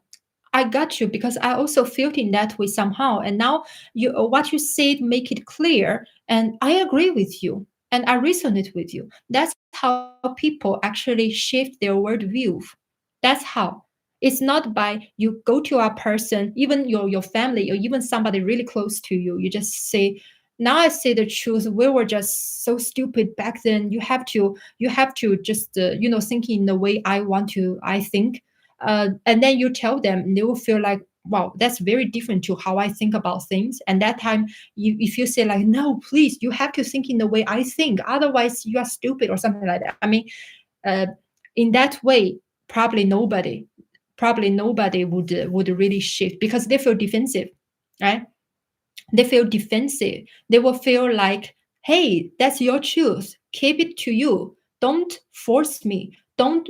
I got you because I also felt in that way somehow. And now what you said make it clear, and I agree with you, and I resonate with you. That's how people actually shift their worldview. That's how. It's not by you go to a person, even your family, or even somebody really close to you. You just say, "Now I say the truth. We were just so stupid back then. You have to just think in the way I want to. I think." And then you tell them, and they will feel like, wow, that's very different to how I think about things. And that time, if you say like, no, please, you have to think in the way I think, otherwise you are stupid or something like that. I mean, uh, in that way, probably nobody would really shift because they feel defensive, right? They feel defensive. They will feel like, hey, that's your truth. Keep it to you. Don't force me. Don't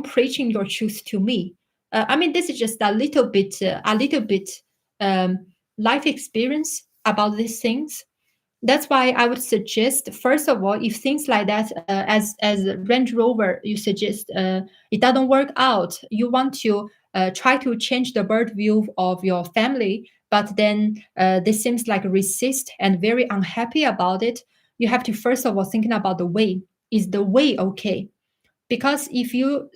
preaching your truth to me. I mean, this is just a little bit um, life experience about these things. That's why I would suggest, first of all, if things like that, as Range Rover, you suggest, it doesn't work out. You want to try to change the bird view of your family, but then they seems like resist and very unhappy about it. You have to first of all thinking about the way. Is the way okay? Because if you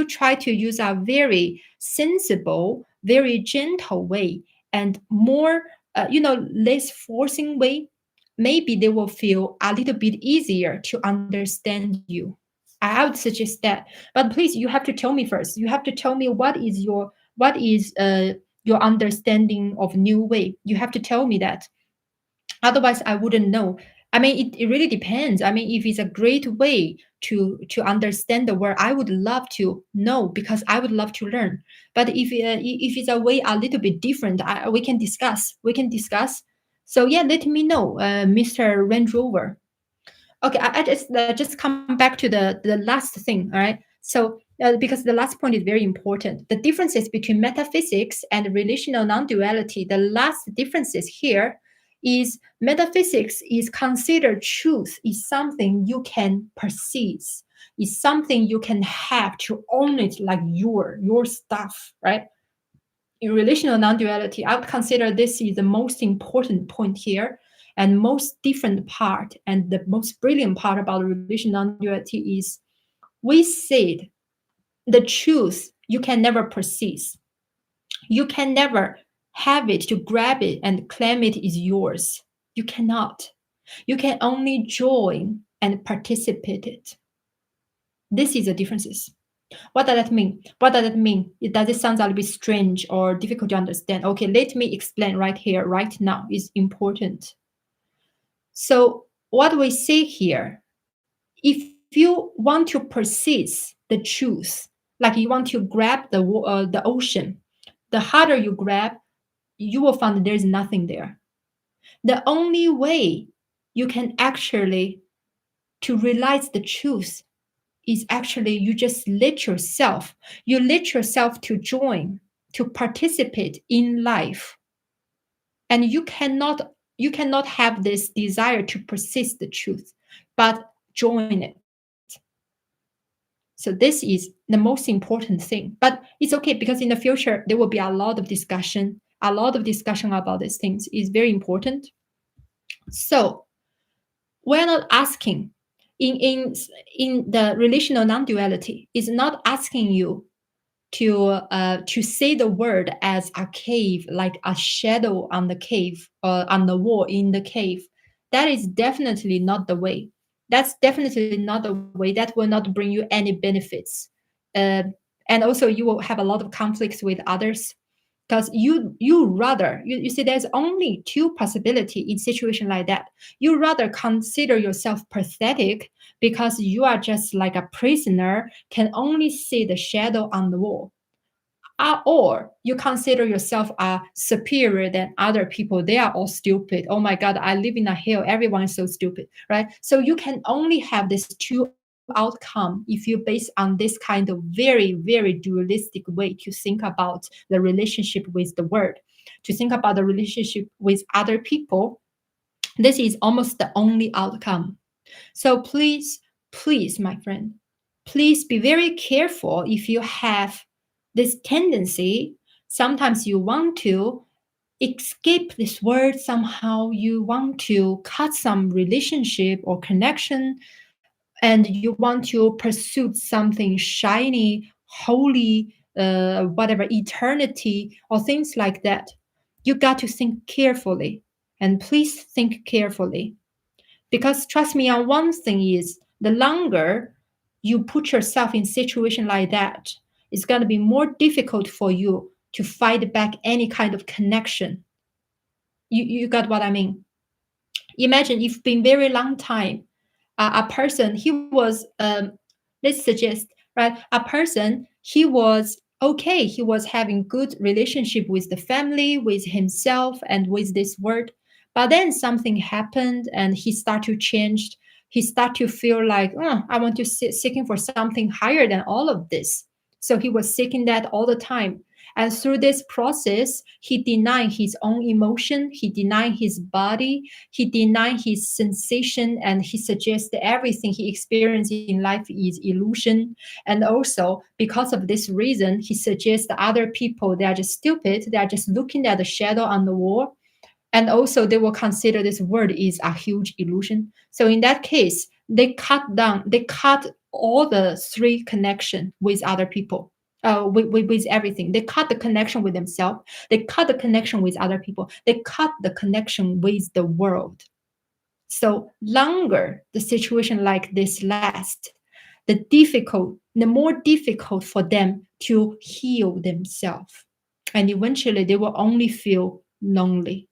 try to use a very sensible, very gentle way, and more less forcing way, maybe they will feel a little bit easier to understand you. I would suggest that. But please, you have to tell me first. You have to tell me what is your understanding of new way. You have to tell me that. Otherwise I wouldn't know. I mean, it really depends. I mean, if it's a great way to understand the word, I would love to know because I would love to learn. But if it's a way a little bit different, we can discuss. So yeah, let me know, Mr. Range Rover. Okay, I just come back to the last thing. All right. So because the last point is very important, the differences between metaphysics and relational non-duality. The last differences here is metaphysics is considered truth is something you can perceive, is something you can have to own it like your stuff, right? In relational non-duality, I would consider this is the most important point here and most different part, and the most brilliant part about relational non-duality is we said the truth you can never perceive. You can never have it to grab it and claim it is yours. You cannot. You can only join and participate it. This is the differences. What does that mean? What does that mean? Does it sound a little bit strange or difficult to understand? Okay, let me explain right here, right now. Is important. So what we say here, if you want to persist the truth, like you want to grab the ocean, the harder you grab, you will find there is nothing there. The only way you can actually to realize the truth is actually you let yourself to join, to participate in life. And you cannot have this desire to persist the truth, but join it. So this is the most important thing. But it's okay because in the future there will be a lot of discussion. A lot of discussion about these things is very important. So we're not asking in the relational non-duality is not asking you to say the word as a cave, like a shadow on the cave, on the wall in the cave. That is definitely not the way. That's definitely not the way. That will not bring you any benefits. Uh, and also you will have a lot of conflicts with others, because you see there's only two possibility in situation like that. You rather consider yourself pathetic because you are just like a prisoner, can only see the shadow on the wall, or you consider yourself superior than other people. They are all stupid. Oh my God, I live in a hill. Everyone is so stupid, right? So you can only have this two outcome if you base on this kind of very, very dualistic way to think about the relationship with the word, to think about the relationship with other people. This is almost the only outcome. So please, my friend, please be very careful if you have this tendency. Sometimes you want to escape this word somehow, you want to cut some relationship or connection, and you want to pursue something shiny, holy, whatever, eternity, or things like that. You got to think carefully. And please think carefully. Because trust me on one thing is, the longer you put yourself in situation like that, it's going to be more difficult for you to fight back any kind of connection. You got what I mean? Imagine if been very long time, a person he was let's suggest, right, a person he was okay, he was having good relationship with the family, with himself, and with this world. But then something happened and he start to change. He start to feel like, oh, I want to seeking for something higher than all of this. So he was seeking that all the time. And through this process, he denied his own emotion, he denied his body, he denied his sensation, and he suggests that everything he experienced in life is illusion. And also, because of this reason, he suggests that other people, they are just stupid, they are just looking at the shadow on the wall. And also, they will consider this world is a huge illusion. So in that case, they cut all the three connection with other people. With everything. They cut the connection with themselves. They cut the connection with other people. They cut the connection with the world. So longer the situation like this lasts, the more difficult for them to heal themselves. And eventually they will only feel lonely.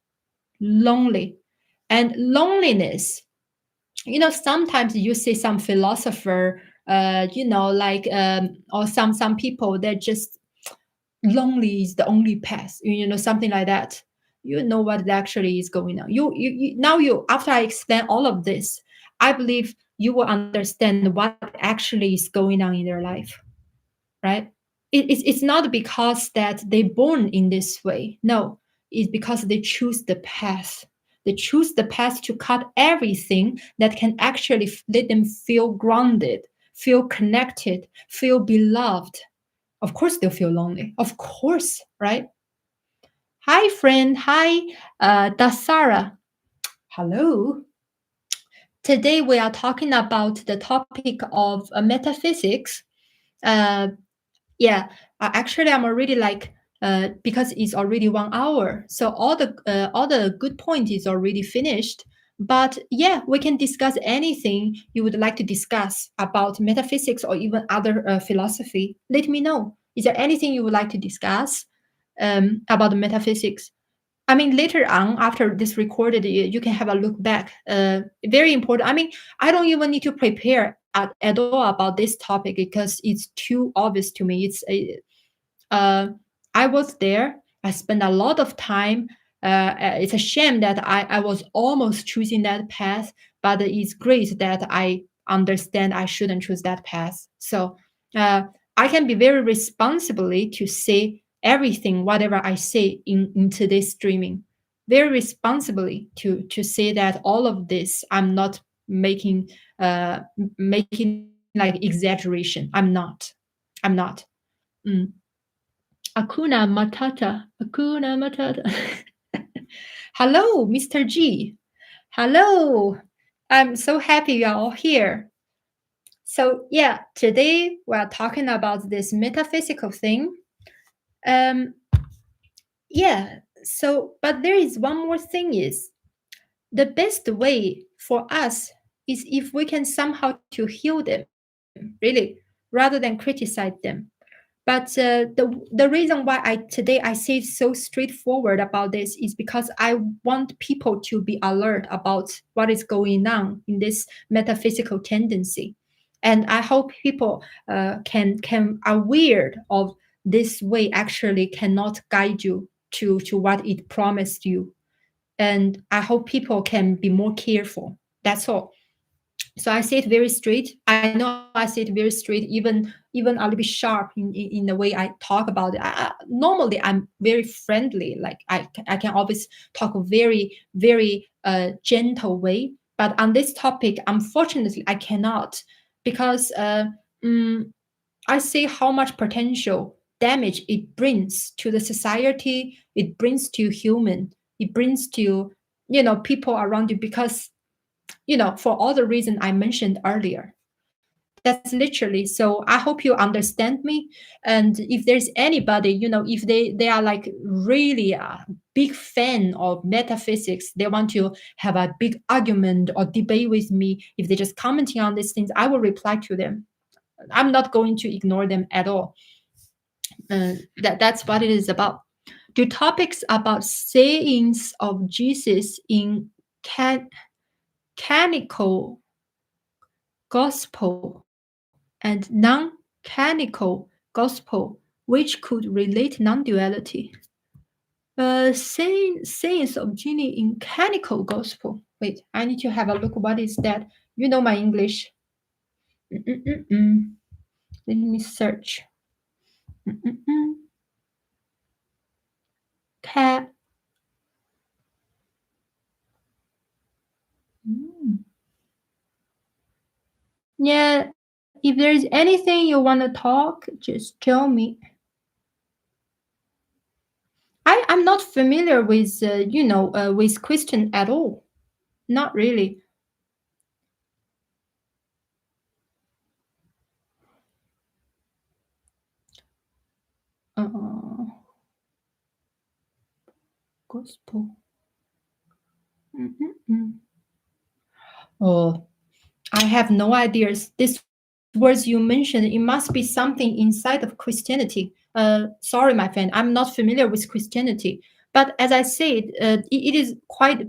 And loneliness, sometimes you see some philosopher, or some people that just lonely is the only path, something like that. You know what actually is going on. Now, after I explain all of this, I believe you will understand what actually is going on in their life, right? It's not because that they born in this way. No, it's because they choose the path. They choose the path to cut everything that can actually let them feel grounded, feel connected, feel beloved. Of course they'll feel lonely, of course, right? Hi friend, hi, Dasara. Hello. Today we are talking about the topic of metaphysics. uh, Yeah, actually, I'm already like because it's already 1 hour, so all the good point is already finished. But yeah, we can discuss anything you would like to discuss about metaphysics or even other philosophy. Let me know. Is there anything you would like to discuss about metaphysics? I mean, later on, after this recorded, you can have a look back. Very important. I mean, I don't even need to prepare at all about this topic because it's too obvious to me. Uh, I was there. I spent a lot of time. It's a shame that I was almost choosing that path, but it's great that I understand I shouldn't choose that path. So I can be very responsibly to say everything, whatever I say in today's streaming, very responsibly to say that all of this I'm not making like exaggeration. I'm not. Mm. Akuna Matata. Akuna Matata. Hello, Mr. G. Hello. I'm so happy you are all here. So yeah, today we're talking about this metaphysical thing. Um, yeah. So, but there is one more thing: is the best way for us is if we can somehow to heal them, really, rather than criticize them. But the reason why I say it so straightforward about this is because I want people to be alert about what is going on in this metaphysical tendency, and I hope people can aware of this way actually cannot guide you to what it promised you, and I hope people can be more careful. That's all. So I say it very straight. I know I say it very straight, even a little bit sharp in the way I talk about it. Normally I'm very friendly, like I can always talk a very gentle way, but on this topic unfortunately I cannot, because mm, I see how much potential damage it brings to the society, it brings to human, it brings to people around you, because for all the reason I mentioned earlier. That's literally. So I hope you understand me. And if there's anybody, if they are like really a big fan of metaphysics, they want to have a big argument or debate with me, if they're just commenting on these things, I will reply to them. I'm not going to ignore them at all. That's what it is about. Do topics about sayings of Jesus in canonical gospel and non-canonical gospel, which could relate non-duality. Sayings of genie in canonical gospel. Wait, I need to have a look. What is that? You know my English. Mm-mm-mm. Let me search. Mm-mm-mm. Ca- mm. Yeah, if there's anything you want to talk, just tell me. I'm not familiar with with Christian at all. Not really. Uh, gospel. Mm-mm-mm. Oh, I have no ideas. These words you mentioned, it must be something inside of Christianity. Sorry, my friend, I'm not familiar with Christianity. But as I said, it is quite.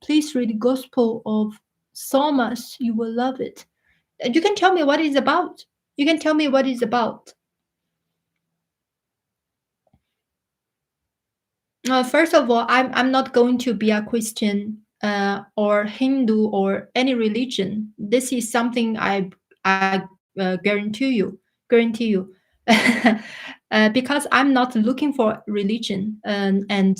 Please read the Gospel of Thomas. You will love it. You can tell me what it's about. You can tell me what it's about. First of all, I'm not going to be a Christian or Hindu or any religion. This is something I guarantee you, because I'm not looking for religion, and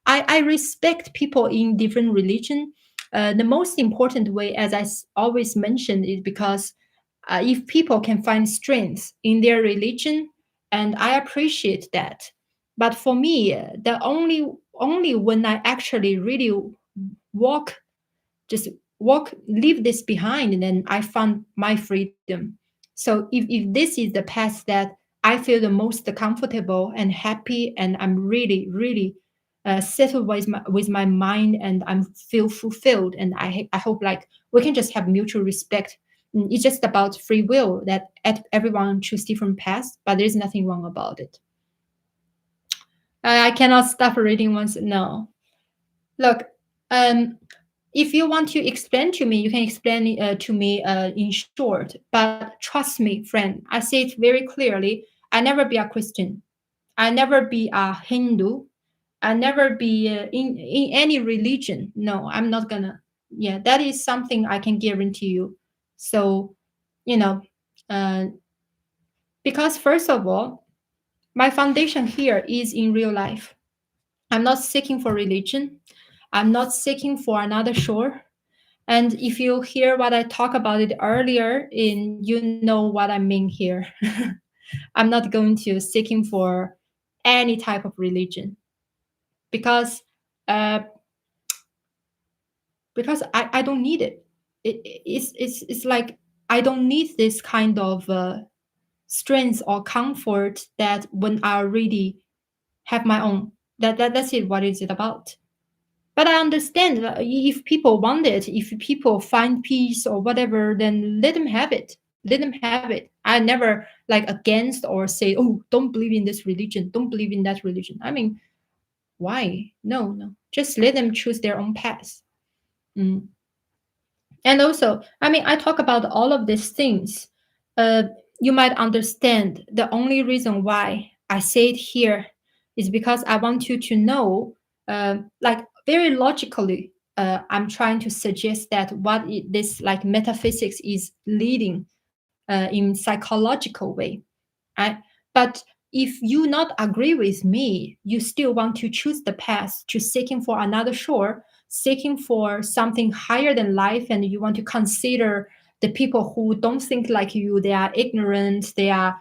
I respect people in different religion. The most important way, as always mentioned, is because if people can find strength in their religion, and I appreciate that. But for me, the only when I actually really walk, just walk, leave this behind, and then I found my freedom. So if this is the path that I feel the most comfortable and happy, and I'm really settled with my mind, and I'm feel fulfilled, and I hope like we can just have mutual respect. It's just about free will that everyone choose different paths, but there's nothing wrong about it. I cannot stop reading once. No, look, um, if you want to explain to me, you can explain to me in short. But trust me, friend, I say it very clearly. I never be a Christian. I never be a Hindu. I never be in any religion. No, I'm not gonna. Yeah, that is something I can guarantee you. So, you know, uh, because first of all, my foundation here is in real life. I'm not seeking for religion. I'm not seeking for another shore. And if you hear what I talked about it earlier, in you know what I mean here. I'm not going to seeking for any type of religion, because uh, I don't need it. It's like I don't need this kind of strength or comfort that when I already have my own. That's it. What is it about? But I understand that if people want it, if people find peace or whatever, then let them have it. Let them have it. I never like against or say, oh, don't believe in this religion, don't believe in that religion. I mean, why? No, no. Just let them choose their own path. Mm. And also, I mean, I talk about all of these things. Uh, you might understand the only reason why I say it here is because I want you to know, like very logically, I'm trying to suggest that this like metaphysics is leading in psychological way. I, but if you not agree with me, you still want to choose the path to seeking for another shore, seeking for something higher than life, and you want to consider the people who don't think like you, they are ignorant, they are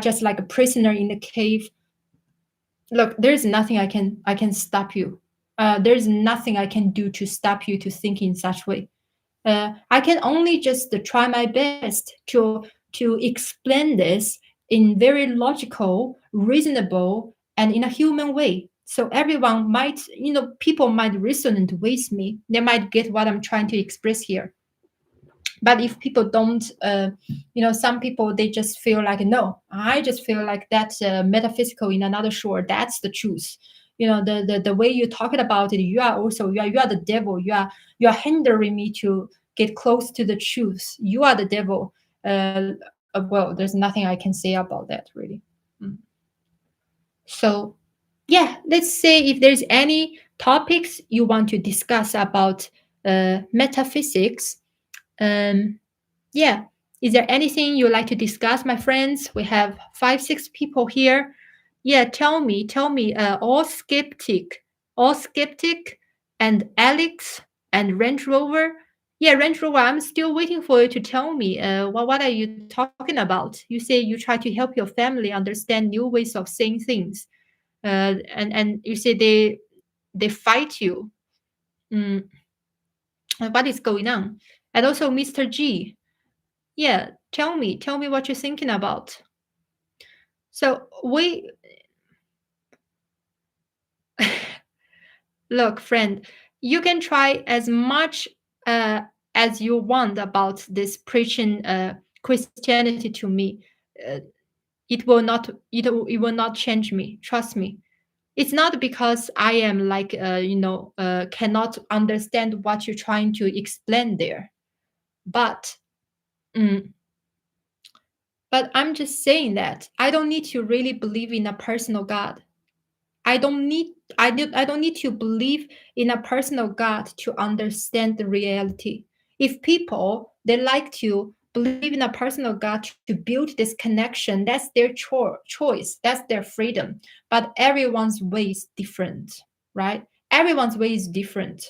just like a prisoner in the cave. Look, there's nothing I can stop you. There's nothing I can do to stop you to think in such way. I can only just try my best to explain this in very logical, reasonable, and in a human way. So everyone might, people might resonate with me. They might get what I'm trying to express here. But if people don't, some people they just feel like no, I just feel like that's metaphysical in another shore. That's the truth. The way you're talking about it, you are the devil. You are hindering me to get close to the truth. You are the devil. Well, there's nothing I can say about that really. Mm. So yeah, let's say if there's any topics you want to discuss about metaphysics. Yeah. Is there anything you'd like to discuss, my friends? We have 5, 6 people here. Yeah, tell me, all skeptic, and Alex and Range Rover. Yeah, Range Rover, I'm still waiting for you to tell me. What are you talking about? You say you try to help your family understand new ways of saying things, and you say they fight you. Mm, what is going on? And also, Mr. G. Yeah, tell me what you're thinking about. So we look, friend, you can try as much uh, as you want about this preaching Christianity to me. Uh, it will not change me. Trust me. It's not because I am like cannot understand what you're trying to explain there, but mm, but I'm just saying that I don't need to really believe in a personal God. I don't need to believe in a personal God to understand the reality. If people they like to believe in a personal God to build this connection, that's their choice, that's their freedom. But everyone's way is different, right? Everyone's way is different.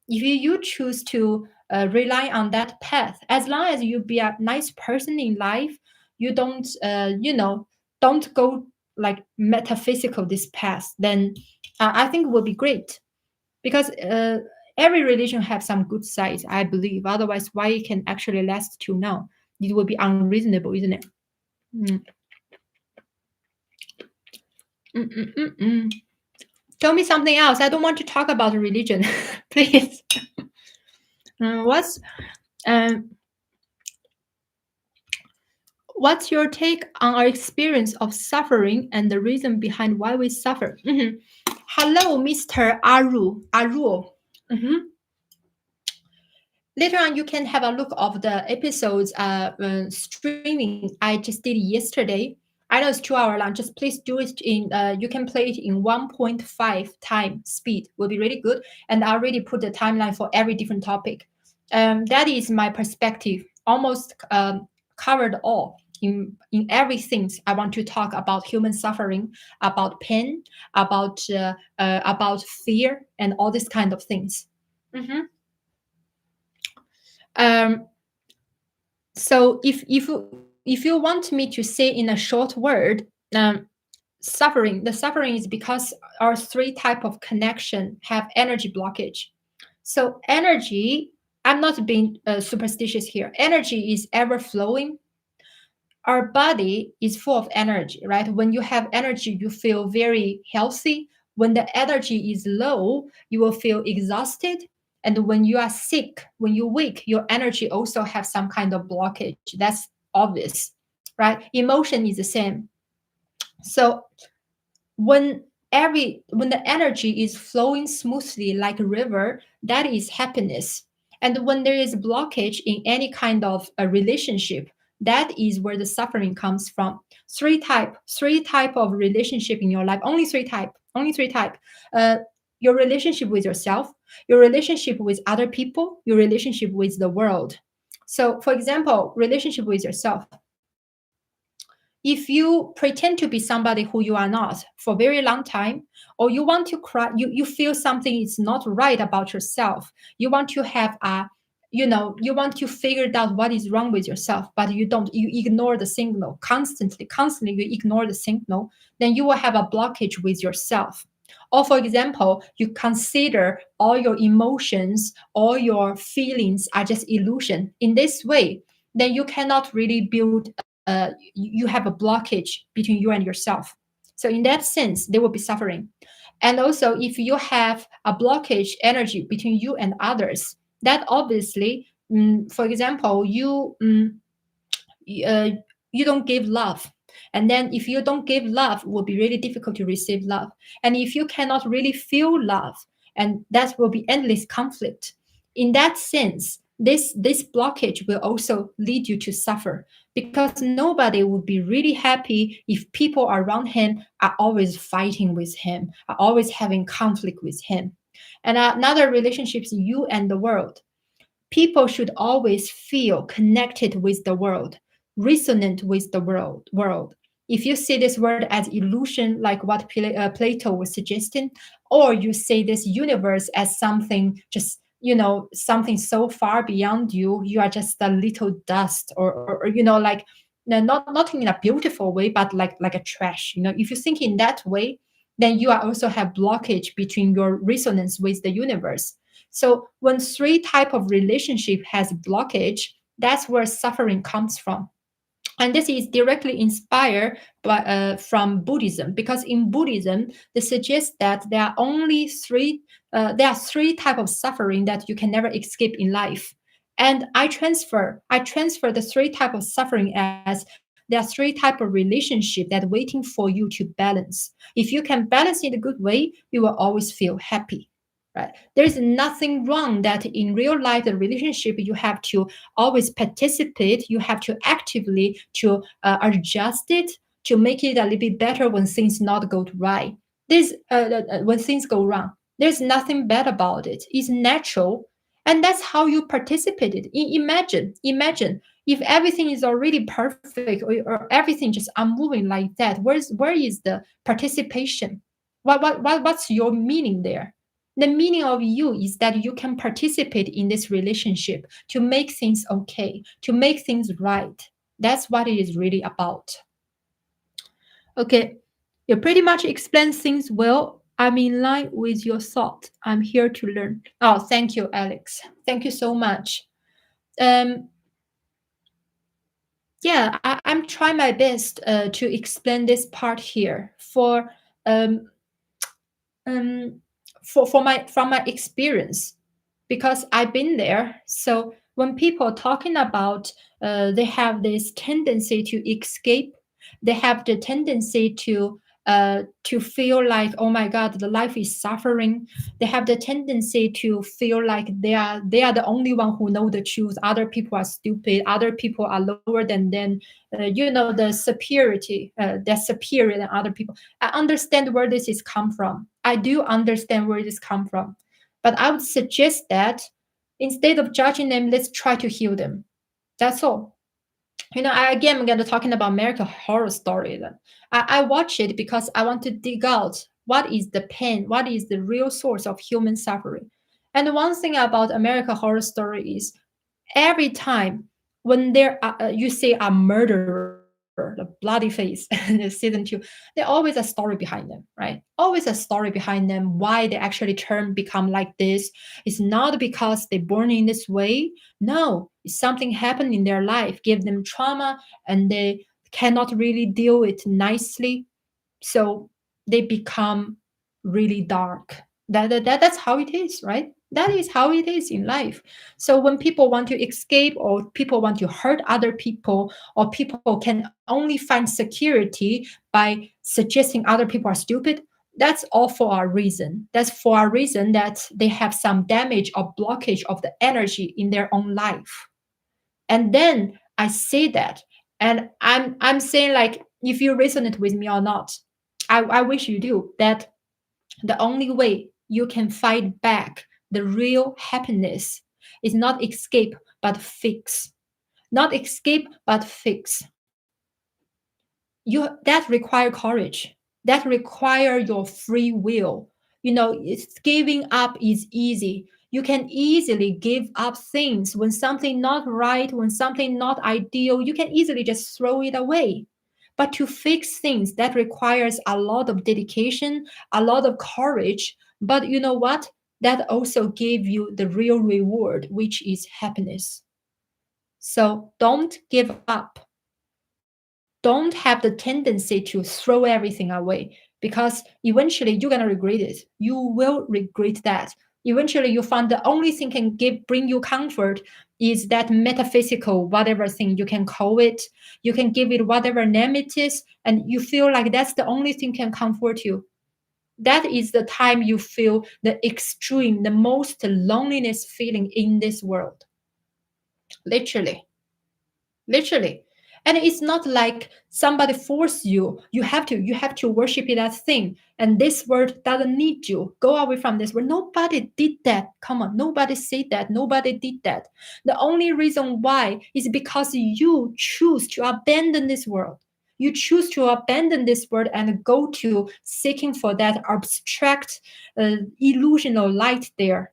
If you choose to rely on that path, as long as you be a nice person in life, you don't go like metaphysical this path, then I think it will be great because every religion have some good sides, I believe. Otherwise, why it can actually last till now? It will be unreasonable, isn't it? Mm. Mm-mm-mm-mm. Tell me something else. I don't want to talk about religion, please. What's um, What's your take on our experience of suffering and the reason behind why we suffer? Mhm. Hello, Mr. Aru. Mhm. Later on, you can have a look of the episodes streaming I just did yesterday. I know it's 2 hour long. Just please do it in. You can play it in 1.5 time speed. Will be really good. And I already put the timeline for every different topic. That is my perspective. Almost covered all in everything. I want to talk about human suffering, about pain, about fear, and all these kind of things. Mhm. Um, so if you want me to say in a short word, the suffering is because our three type of connection have energy blockage. So energy, I'm not being superstitious here. Energy is ever flowing. Our body is full of energy, right? When you have energy, you feel very healthy. When the energy is low, you will feel exhausted. And when you are sick, when you're weak, your energy also have some kind of blockage. That's obvious, right? Emotion is the same. So when when the energy is flowing smoothly like a river, that is happiness. And when there is blockage in any kind of a relationship, that is where the suffering comes from. Three type of relationship in your life. Only three type. uh, your relationship with yourself, your relationship with other people, your relationship with the world. So for example, relationship with yourself. If you pretend to be somebody who you are not for a very long time, or you want to cry, you feel something is not right about yourself, you want to have a, you want to figure out what is wrong with yourself, but you don't, you ignore the signal constantly you ignore the signal, then you will have a blockage with yourself. Or for example, you consider all your emotions, all your feelings are just illusion. In this way, then you cannot really build you have a blockage between you and yourself. So in that sense, there will be suffering. And also, if you have a blockage energy between you and others, that obviously, for example, uh, you don't give love. And then if you don't give love, it will be really difficult to receive love. And if you cannot really feel love, and that will be endless conflict. In that sense, this blockage will also lead you to suffer, because nobody would be really happy if people around him are always fighting with him, are always having conflict with him. And another relationship is you and the world. People should always feel connected with the world, resonant with the world. If you see this world as illusion, like what Plato was suggesting, or you see this universe as something just, something so far beyond you, you are just a little dust, or like, no, not in a beautiful way, but like a trash. If you think in that way, then you are also have blockage between your resonance with the universe. So when three type of relationship has blockage, that's where suffering comes from. And this is directly inspired from Buddhism, because in Buddhism they suggest that there are three type of suffering that you can never escape in life. And I transfer the three type of suffering as there are three type of relationship that waiting for you to balance. If you can balance in a good way, you will always feel happy. Right? There is nothing wrong that in real life the relationship you have to always participate, you have to actively to adjust it, to make it a little bit better when things not go right. This when things go wrong, there's nothing bad about it. It's natural, and that's how you participated. Imagine if everything is already perfect, or everything just unmoving like that. Where is the participation? What's your meaning there? The meaning of you is that you can participate in this relationship to make things okay, to make things right. That's what it is really about. Okay, you pretty much explain things well. I'm in line with your thought. I'm here to learn. Oh, thank you, Alex. Thank you so much. Um, yeah, I'm trying my best to explain this part here um, um, for my from my experience, because I've been there. So when people talking about they have this tendency to escape, they have the tendency to feel like, oh my God, the life is suffering. They have the tendency to feel like they are the only one who know the truth. Other people are stupid. Other people are lower than them. The superiority. They're superior than other people. I understand where this is come from. I do understand where this come from. But I would suggest that instead of judging them, let's try to heal them. That's all. Again, I'm going to talking about American Horror Story. Then I watch it because I want to dig out what is the pain, what is the real source of human suffering. And one thing about American Horror Story is every time when there are, you say a murderer, the bloody face, and season 2, there's always a story behind them, right? Always a story behind them why they actually become like this. It's not because they're born in this way. No, it's something happened in their life, give them trauma, and they cannot really deal it nicely. So they become really dark. That's how it is, right? That is how it is in life. So when people want to escape, or people want to hurt other people, or people can only find security by suggesting other people are stupid, that's all for a reason. That's for a reason that they have some damage or blockage of the energy in their own life. And then I say that, and I'm saying, like, if you resonate with me or not, I wish you do, that the only way you can fight back the real happiness is not escape but fix. Not escape but fix. That require courage. That require your free will. It's giving up is easy. You can easily give up things when something not right, when something not ideal. You can easily just throw it away. But to fix things, that requires a lot of dedication, a lot of courage. But you know what? That also gave you the real reward, which is happiness. So don't give up. Don't have the tendency to throw everything away, because eventually you're going to regret it. You will regret that. Eventually you find the only thing can bring you comfort is that metaphysical whatever thing you can call it. You can give it whatever name it is, and you feel like that's the only thing can comfort you. That is the time you feel the extreme, the most loneliness feeling in this world. Literally. And it's not like somebody force you have to worship that thing, and this world doesn't need you, go away from this world. Nobody did that. Come on, nobody said that, nobody did that. The only reason why is because you choose to abandon this world. You choose to abandon this world and go to seeking for that abstract illusional light there.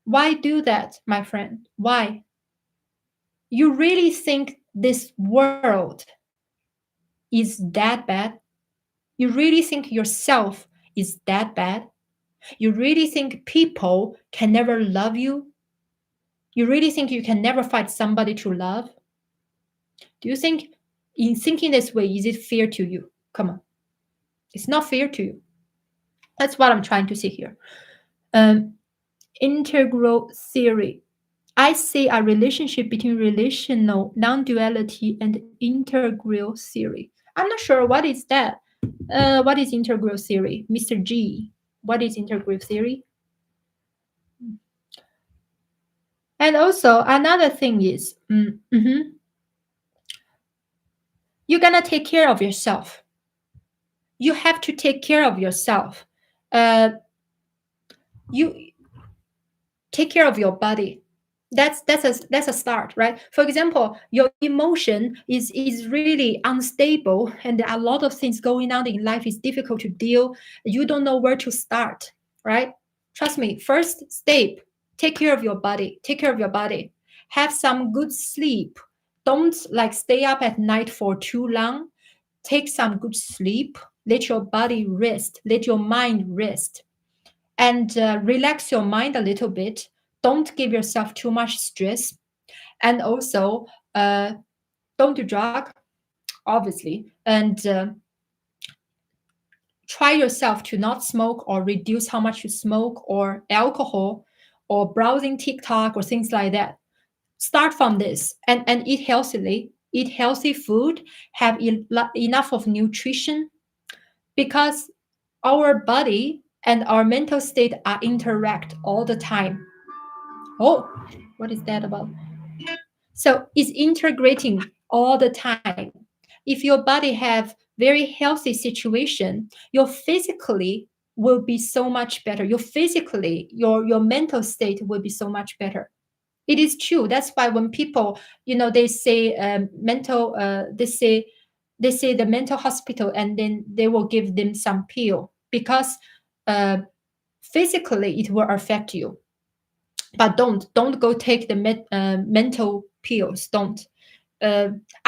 Why do that, my friend? Why? You really think this world is that bad? You really think yourself is that bad? You really think people can never love you? You really think you can never find somebody to love? Do you think in thinking this way, is it fair to you? Come on. It's not fair to you. That's what I'm trying to say here. Integral theory. I see a relationship between relational, non-duality, and integral theory. I'm not sure what is that. What is integral theory, Mr. G? What is integral theory? And also another thing is, you're gonna take care of yourself. You have to take care of yourself. You take care of your body. That's a start, right? For example, your emotion is really unstable, and there are a lot of things going on in life. Is difficult to deal. You don't know where to start, right? Trust me. First step: take care of your body. Take care of your body. Have some good sleep. Don't like stay up at night for too long. Take some good sleep. Let your body rest. Let your mind rest, and relax your mind a little bit. Don't give yourself too much stress, and also don't do drug, obviously, and try yourself to not smoke or reduce how much you smoke, or alcohol, or browsing TikTok or things like that. Start from this, and eat healthily. Eat healthy food. Have enough of nutrition, because our body and our mental state are interact all the time. Oh, what is that about? So it's integrating all the time. If your body have very healthy situation, your physically will be so much better. Your mental state will be so much better. It is true. That's why when people, they say they say the mental hospital, and then they will give them some pill, because physically it will affect you. But don't go take the mental pills. Don't.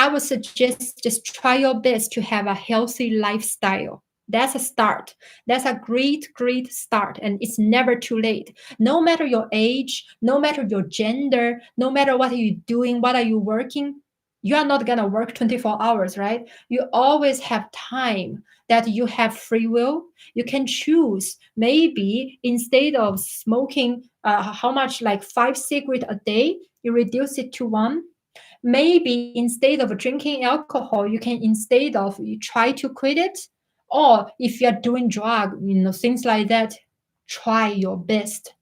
I would suggest just try your best to have a healthy lifestyle. That's a start. That's a great, great start. And it's never too late. No matter your age, no matter your gender, no matter what are you doing, what are you working, you are not going to work 24 hours, right? You always have time, that you have free will. You can choose. Maybe instead of smoking, how much, like 5 cigarettes a day, you reduce it to one. Maybe instead of drinking alcohol, you can, instead of, you try to quit it. Or if you're doing drug, things like that, try your best.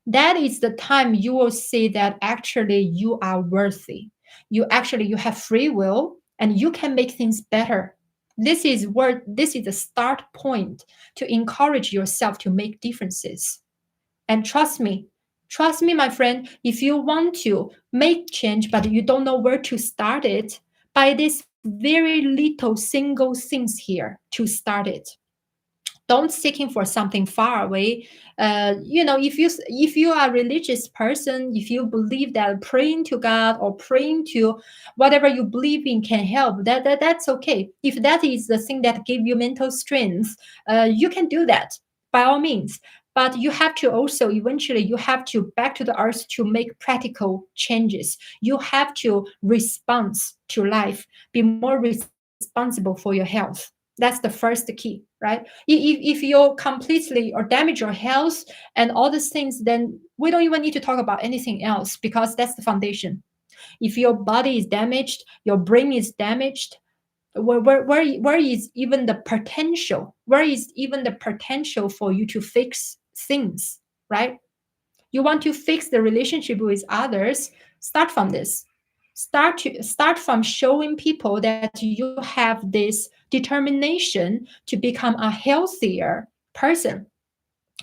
That is the time you will see that actually you are worthy. You have free will, and you can make things better. This is the start point to encourage yourself to make differences. And trust me, my friend, if you want to make change, but you don't know where to start it, by this very little single things here to start it. Don't seeking for something far away. If you are a religious person, if you believe that praying to God or praying to whatever you believe in can help, that's okay. If that is the thing that give you mental strength, you can do that by all means. But you have to also, eventually you have to back to the earth to make practical changes. You have to respond to life, be more responsible for your health. That's the first key, right? If you completely or damage your health and all these things, then we don't even need to talk about anything else, because that's the foundation. If your body is damaged, your brain is damaged, where is even the potential? Where is even the potential for you to fix things, right? You want to fix the relationship with others, start from this. Start from showing people that you have this determination to become a healthier person,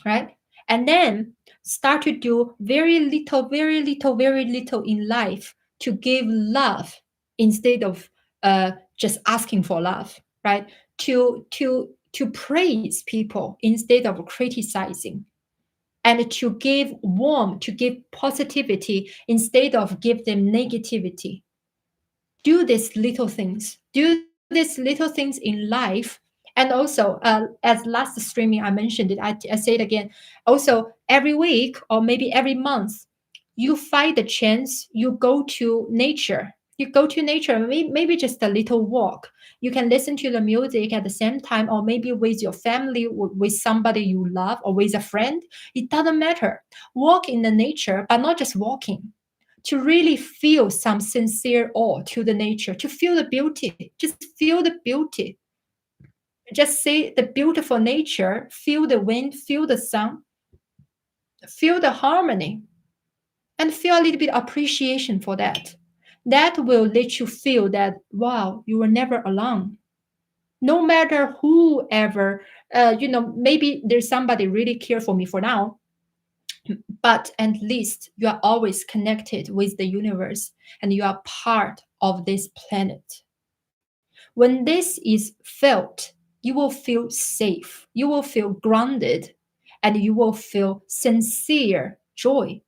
right? And then start to do very little, very little, very little in life to give love, instead of just asking for love, right? To praise people instead of criticizing, and to give warmth, to give positivity instead of give them negativity. Do these little things. Do these little things in life. And also, as last streaming I mentioned it, I say it again. Also, every week or maybe every month, you find the chance, you go to nature. You go to nature, maybe just a little walk. You can listen to the music at the same time, or maybe with your family, with somebody you love, or with a friend. It doesn't matter. Walk in the nature, but not just walking, to really feel some sincere awe to the nature, to feel the beauty, just feel the beauty. Just see the beautiful nature, feel the wind, feel the sun, feel the harmony, and feel a little bit appreciation for that. That will let you feel that, wow, you were never alone. No matter whoever, maybe there's somebody really care for me for now, but at least you are always connected with the universe, and you are part of this planet. When this is felt, you will feel safe, you will feel grounded, and you will feel sincere joy.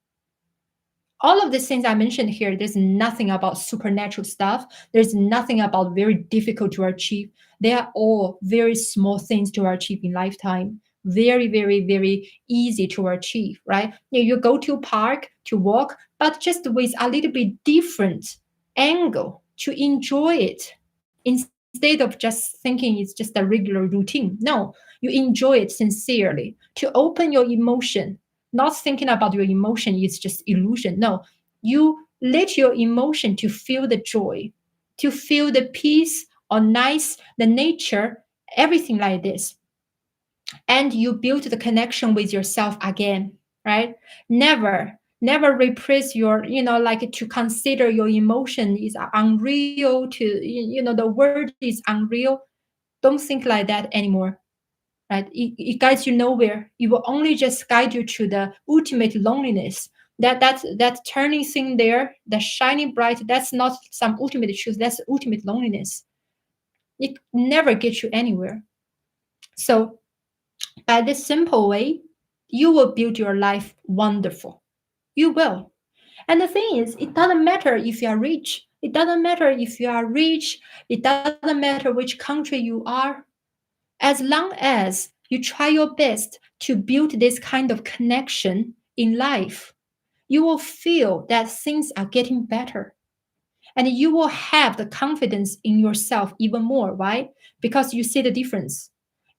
All of these things I mentioned here, there's nothing about supernatural stuff. There's nothing about very difficult to achieve. They are all very small things to achieve in lifetime. Very, very, very easy to achieve, right? You go to park to walk, but just with a little bit different angle to enjoy it, instead of just thinking it's just a regular routine. No, you enjoy it sincerely, to open your emotion, not thinking about your emotion is just illusion. No, you let your emotion to feel the joy, to feel the peace or nice, the nature, everything like this. And you build the connection with yourself again, right? Never repress your, like, to consider your emotion is unreal, to, the word is unreal. Don't think like that anymore, right? It guides you nowhere. It will only just guide you to the ultimate loneliness. That turning thing there, the shining bright, that's not some ultimate truth. That's ultimate loneliness. It never gets you anywhere. So by this simple way, you will build your life wonderful. You will. And the thing is, it doesn't matter if you are rich. It doesn't matter if you are rich, it doesn't matter which country you are. As long as you try your best to build this kind of connection in life, you will feel that things are getting better, and you will have the confidence in yourself even more, right? Because you see the difference.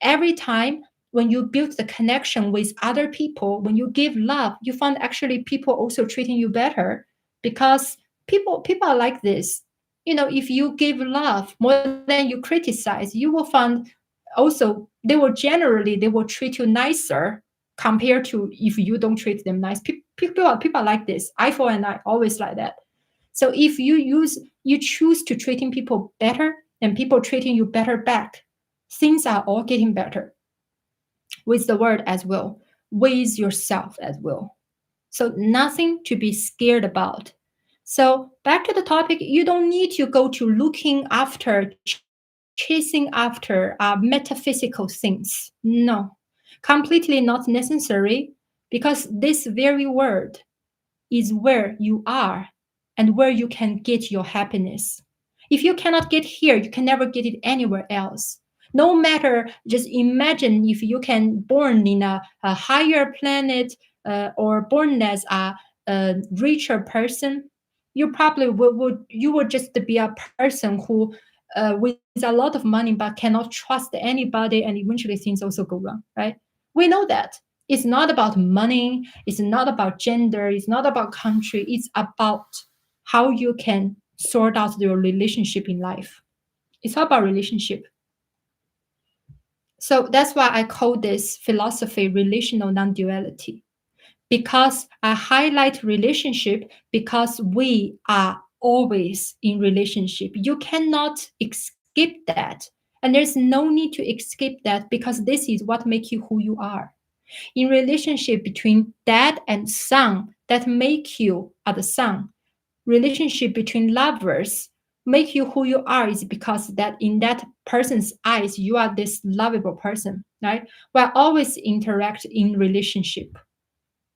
Every time when you build the connection with other people, when you give love, you find actually people also treating you better, because people are like this. If you give love more than you criticize, you will find also they will treat you nicer compared to if you don't treat them nice. People are like this. I for and I always like that. So if you choose to treating people better and people treating you better back, things are all getting better with the world as well, with yourself as well. So nothing to be scared about. So back to the topic, you don't need to go to looking after, chasing after metaphysical things. No, completely not necessary, because this very word is where you are and where you can get your happiness. If you cannot get here, you can never get it anywhere else. No matter, just imagine if you can born in a higher planet, or born as a richer person, you probably you would just be a person who with a lot of money but cannot trust anybody, and eventually things also go wrong, right? We know that. It's not about money, it's not about gender, it's not about country, it's about how you can sort out your relationship in life. It's all about relationship. So that's why I call this philosophy relational non-duality, because I highlight relationship because we are always in relationship. You cannot escape that. And there's no need to escape that, because this is what makes you who you are. In relationship between dad and son, that make you are the son. Relationship between lovers make you who you are, is because that in that person's eyes you are this lovable person, right? We're always interact in relationship.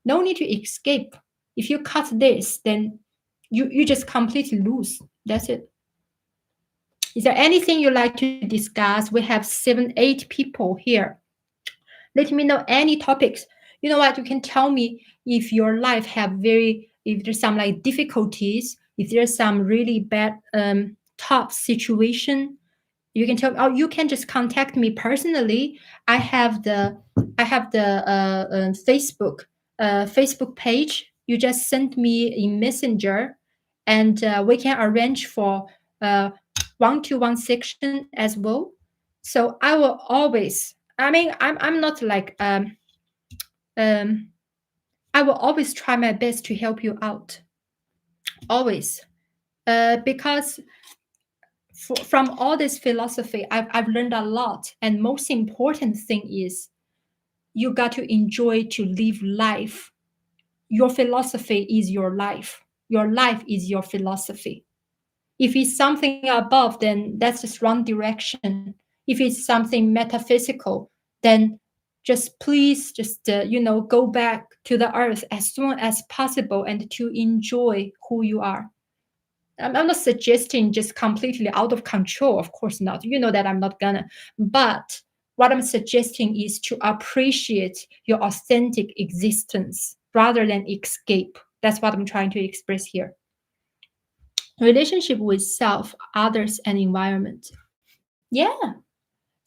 No need to escape. If you cut this, then you just completely lose. That's it. Is there anything you'd like to discuss? We have 7, 8 people here. Let me know any topics. You know what? You can tell me if your life have if there's some like difficulties, if there's some really bad tough situation. You can tell. Oh, you can just contact me personally. I have the Facebook page. You just send me in Messenger, and we can arrange for one-to-one section as well. So I will always. I mean, I'm not like um. I will always try my best to help you out. Always, because from all this philosophy, I've learned a lot. And most important thing is you got to enjoy to live life. Your philosophy is your life. Your life is your philosophy. If it's something above, then that's just wrong direction. If it's something metaphysical, then just please just go back to the earth as soon as possible and to enjoy who you are. I'm not suggesting just completely out of control, of course not. You know that I'm not gonna. But what I'm suggesting is to appreciate your authentic existence rather than escape. That's what I'm trying to express here. Relationship with self, others, and environment. Yeah,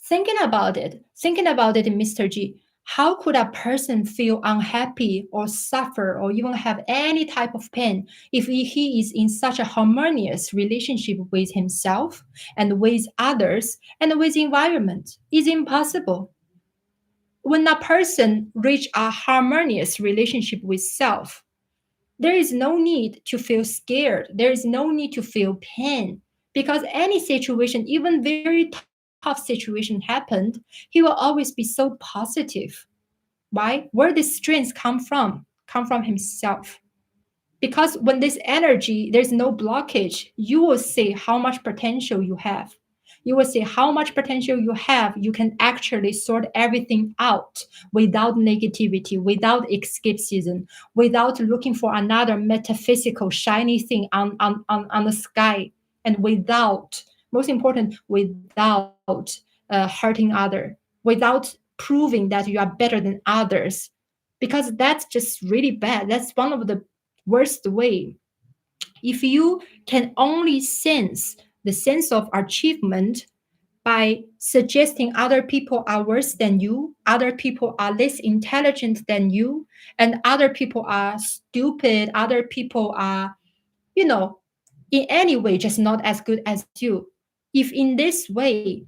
thinking about it, Mr. G. How could a person feel unhappy or suffer or even have any type of pain if he is in such a harmonious relationship with himself and with others and with environment? It's impossible. When a person reach a harmonious relationship with self, there is no need to feel scared. There is no need to feel pain, because any situation, even very tough situation happened, he will always be so positive. Why? Where the strength come from? Come from himself. Because when this energy, there's no blockage, you will see how much potential you have. You will see how much potential you have. You can actually sort everything out without negativity, without escapism, without looking for another metaphysical shiny thing on the sky, and without, most important, without hurting other, without proving that you are better than others, because that's just really bad. That's one of the worst way. If you can only sense the sense of achievement by suggesting other people are worse than you, other people are less intelligent than you, and other people are stupid, other people are, you know, in any way just not as good as you. If in this way,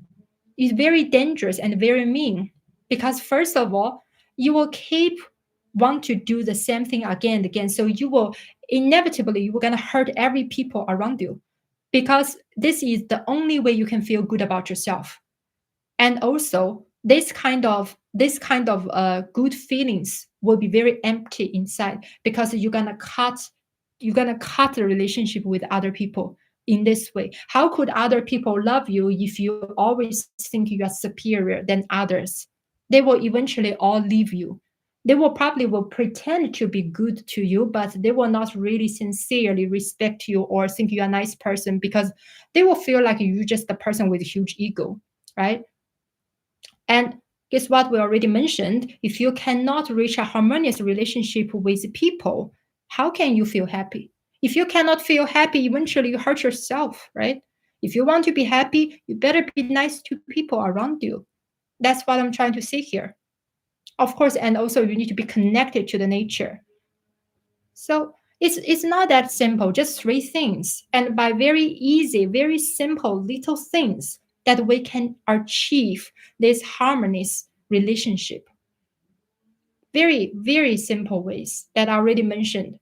it's very dangerous and very mean, because first of all, you will keep want to do the same thing again and again. So you will inevitably, you are going to hurt every people around you, because this is the only way you can feel good about yourself. And also this kind of good feelings will be very empty inside, because you're gonna cut the relationship with other people in this way. How could other people love you if you always think you are superior than others? They will eventually all leave you. They will probably will pretend to be good to you, but they will not really sincerely respect you or think you're a nice person, because they will feel like you're just a person with a huge ego, right? And guess what? We already mentioned, if you cannot reach a harmonious relationship with people, how can you feel happy? If you cannot feel happy, eventually you hurt yourself, right? If you want to be happy, you better be nice to people around you. That's what I'm trying to say here. Of course, and also you need to be connected to the nature. So it's not that simple, just three things. And by very easy, very simple little things that we can achieve this harmonious relationship. Very, very simple ways that I already mentioned.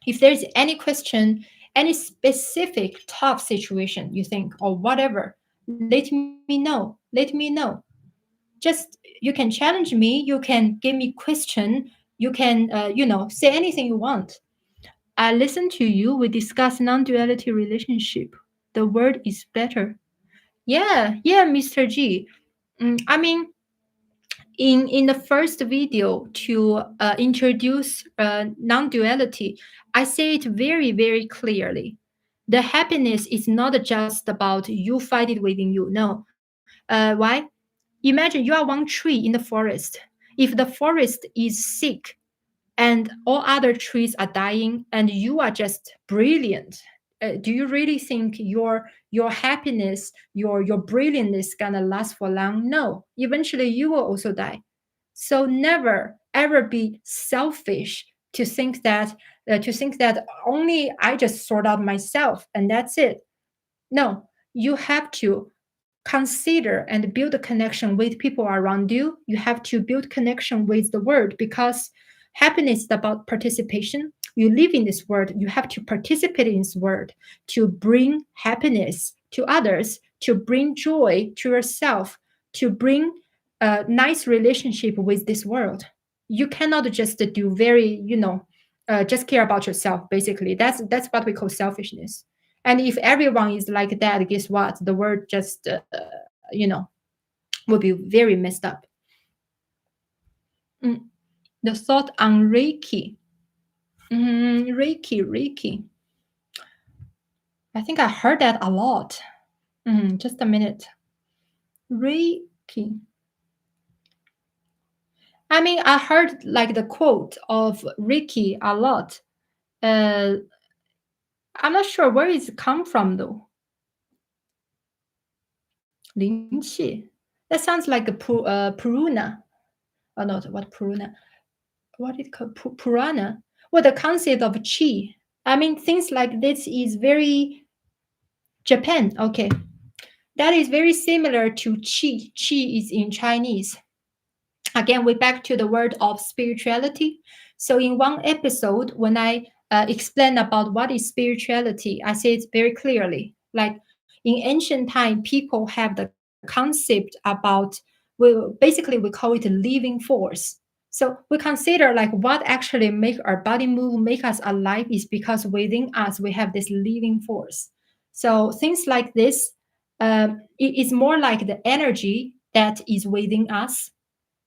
If there's any question, any specific tough situation you think or whatever, let me know. Let me know. Just you can challenge me, you can give me question, you can say anything you want. I listen to you. We discuss non-duality relationship. The word is better. Yeah, yeah, Mr. G. I mean, in the first video to introduce non-duality, I say it very, very clearly. The happiness is not just about you find it within you. No. Why? Imagine you are one tree in the forest. If the forest is sick, and all other trees are dying and you are just brilliant, do you really think your happiness, your brilliance gonna last for long? No, eventually you will also die. So never ever be selfish to think that only I just sort out myself and that's it. No, you have to consider and build a connection with people around you. You have to build connection with the world, because happiness is about participation. You live in this world, you have to participate in this world to bring happiness to others, to bring joy to yourself, to bring a nice relationship with this world. You cannot just do very, just care about yourself. Basically, that's what we call selfishness. And if everyone is like that, guess what? The world just, will be very messed up. Mm, the thought on Reiki. Reiki. I think I heard that a lot. Just a minute. Reiki. I mean, I heard like the quote of Reiki a lot. Uh, I'm not sure where it's come from though. 灵气. That sounds like a Puruna. Oh, no, what Puruna? What it called? Purana? Well, the concept of chi. I mean, things like this is very Japan. Okay. That is very similar to chi. Chi is in Chinese. Again, we're back to the word of spirituality. So in one episode, when I explain about what is spirituality, I say it very clearly. Like in ancient time, people have the concept about, basically we call it a living force. So we consider like what actually make our body move, make us alive, is because within us we have this living force. So things like this It's more like the energy that is within us.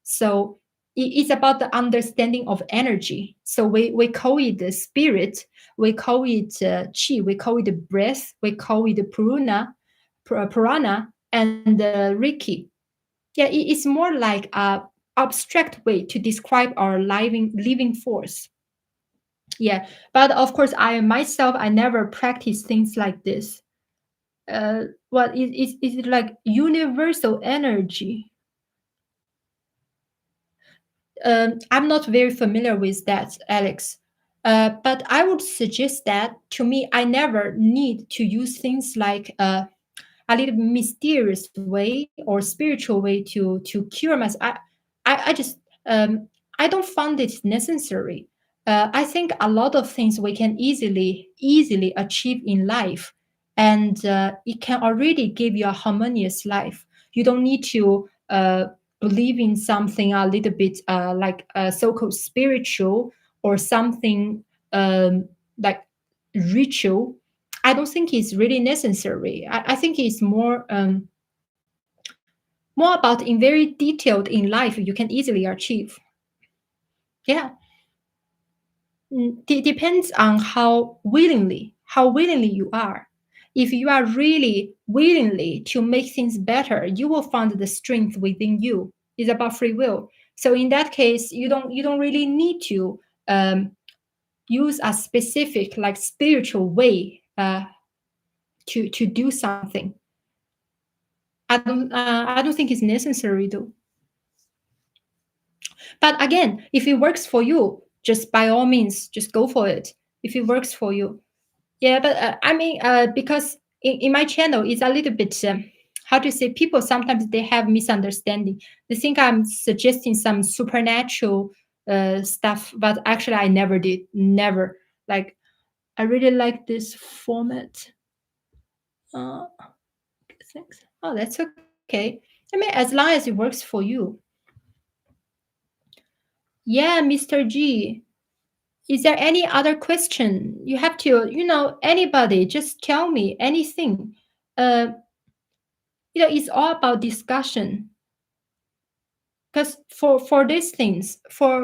So it's about the understanding of energy. So we call it the spirit, we call it chi, we call it breath, we call it purana, and Reiki. Yeah, it's more like a abstract way to describe our living force. Yeah, but of course, I myself I never practice things like this. What is it like universal energy? I'm not very familiar with that, Alex. But I would suggest that to me, I never need to use things like a little mysterious way or spiritual way to cure myself. I just I don't find it necessary. I think a lot of things we can easily achieve in life, and it can already give you a harmonious life. You don't need to believe in something a little bit like so-called spiritual or something like ritual. I don't think it's really necessary. I think it's more about in very detailed in life you can easily achieve. Yeah. Depends on how willingly you are. If you are really willingly to make things better, you will find the strength within you. It's about free will. So in that case, you don't really need to use a specific like spiritual way to do something. I don't think it's necessary though. But again, if it works for you, just by all means, just go for it. If it works for you, yeah. But I mean, because in my channel, it's a little bit how to say. People sometimes they have misunderstanding. They think I'm suggesting some supernatural stuff, but actually, I never did. Never. Like I really like this format. Uh, thanks. Oh, that's okay. I mean, as long as it works for you. Yeah, Mr. G. Is there any other question? You have to, anybody, just tell me anything. Uh, it's all about discussion. Because for these things, for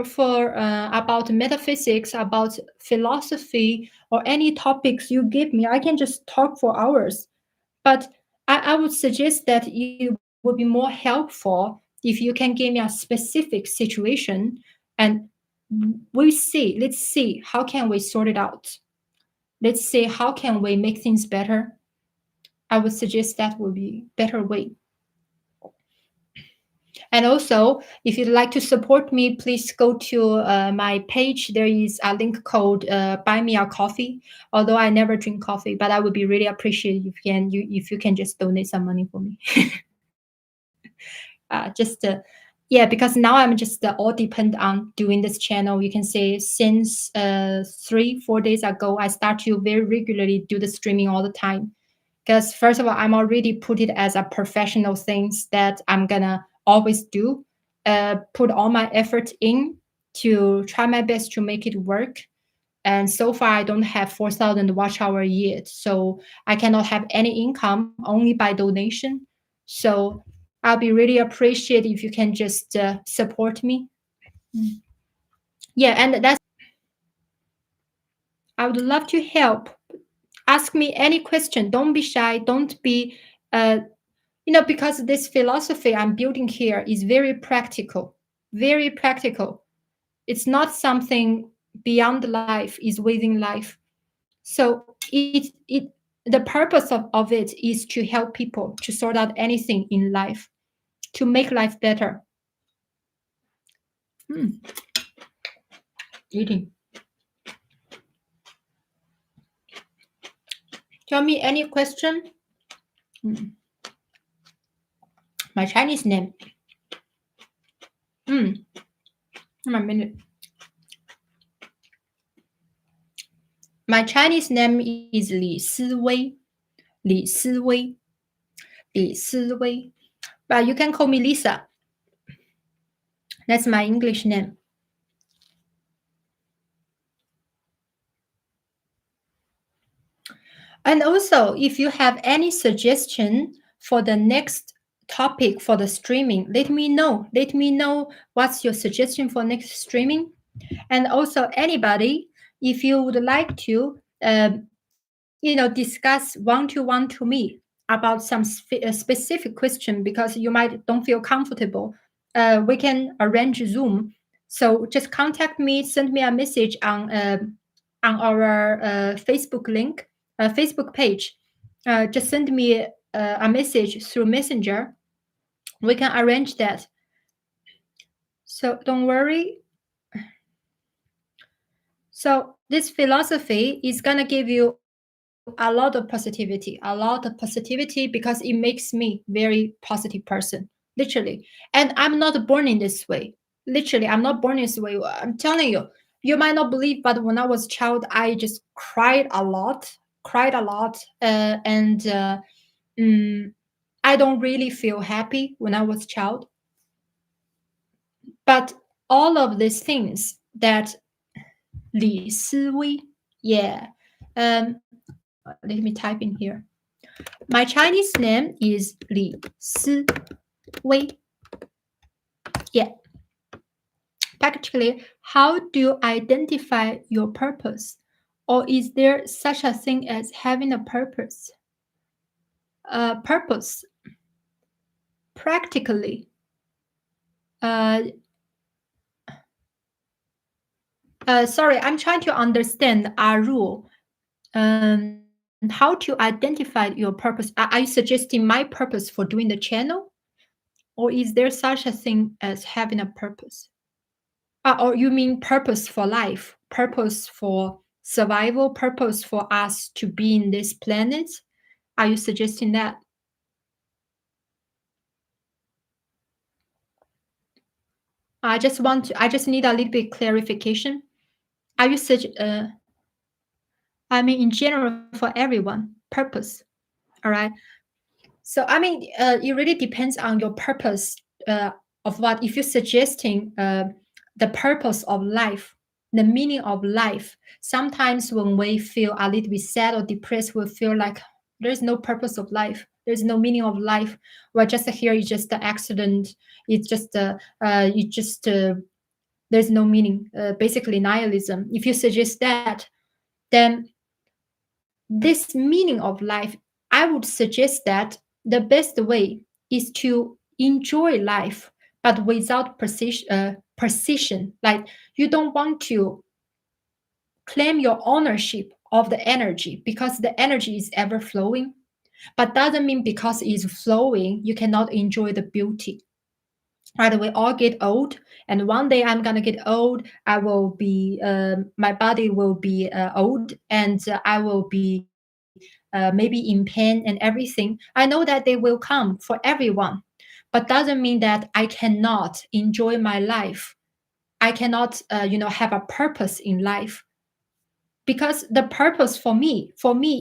about metaphysics, about philosophy, or any topics you give me, I can just talk for hours. But I would suggest that it would be more helpful if you can give me a specific situation and let's see how can we sort it out. Let's see how can we make things better. I would suggest that would be better way. And also, if you'd like to support me, please go to my page. There is a link called "Buy Me a Coffee." Although I never drink coffee, but I would be really appreciated if you can just donate some money for me. Just yeah, because now I'm just all depend on doing this channel. You can say since 3-4 days ago, I start to very regularly do the streaming all the time. Because first of all, I'm already put it as a professional things that I'm gonna always do. Put all my effort in to try my best to make it work. And so far, I don't have 4,000 watch hour yet, so I cannot have any income only by donation. So I'll be really appreciated if you can just support me. Mm. Yeah, and that's I would love to help. Ask me any question. Don't be shy. Don't be uh, because this philosophy I'm building here is very practical, very practical. It's not something beyond life, is within life. So the purpose of it is to help people to sort out anything in life, to make life better. Hmm. Eating. Tell me any question. Hmm. My Chinese name. Hmm. A minute. My Chinese name is Li Si. But you can call me Lisa. That's my English name. And also, if you have any suggestion for the next topic for the streaming. Let me know. Let me know what's your suggestion for next streaming. And also anybody, if you would like to, discuss one-to-one to me about some specific question because you might don't feel comfortable, we can arrange Zoom. So just contact me, send me a message on our Facebook link, Facebook page. Just send me a message through Messenger. We can arrange that. So don't worry. So this philosophy is gonna give you a lot of positivity because it makes me very positive person, literally. And I'm not born in this way. Literally, I'm not born this way. I'm telling you, you might not believe, but when I was a child, I just cried a lot, and mm, I don't really feel happy when I was a child. But all of these things that Li Si yeah. Let me type in here. My Chinese name is Li Si Wei. Yeah. Practically, how do you identify your purpose? Or is there such a thing as having a purpose? Purpose. Practically. Sorry, I'm trying to understand our rule. How to identify your purpose? Are you suggesting my purpose for doing the channel? Or is there such a thing as having a purpose? Or you mean purpose for life, purpose for survival, purpose for us to be in this planet? Are you suggesting that? I just need a little bit clarification. Are you I mean, in general, for everyone, purpose. All right. So, I mean, it really depends on your purpose of what. If you're suggesting the purpose of life, the meaning of life, sometimes when we feel a little bit sad or depressed, we feel like there's no purpose of life. There's no meaning of life. We're just here. It's just an accident. It's just, there's no meaning. Basically, nihilism. If you suggest that, then this meaning of life, I would suggest that the best way is to enjoy life, but without precision. Like you don't want to claim your ownership of the energy because the energy is ever flowing, but doesn't mean because it's flowing, you cannot enjoy the beauty. Right, we all get old, and one day I'm gonna get old. I will be, my body will be old, and I will be maybe in pain and everything. I know that they will come for everyone, but doesn't mean that I cannot enjoy my life. I cannot, have a purpose in life because the purpose for me,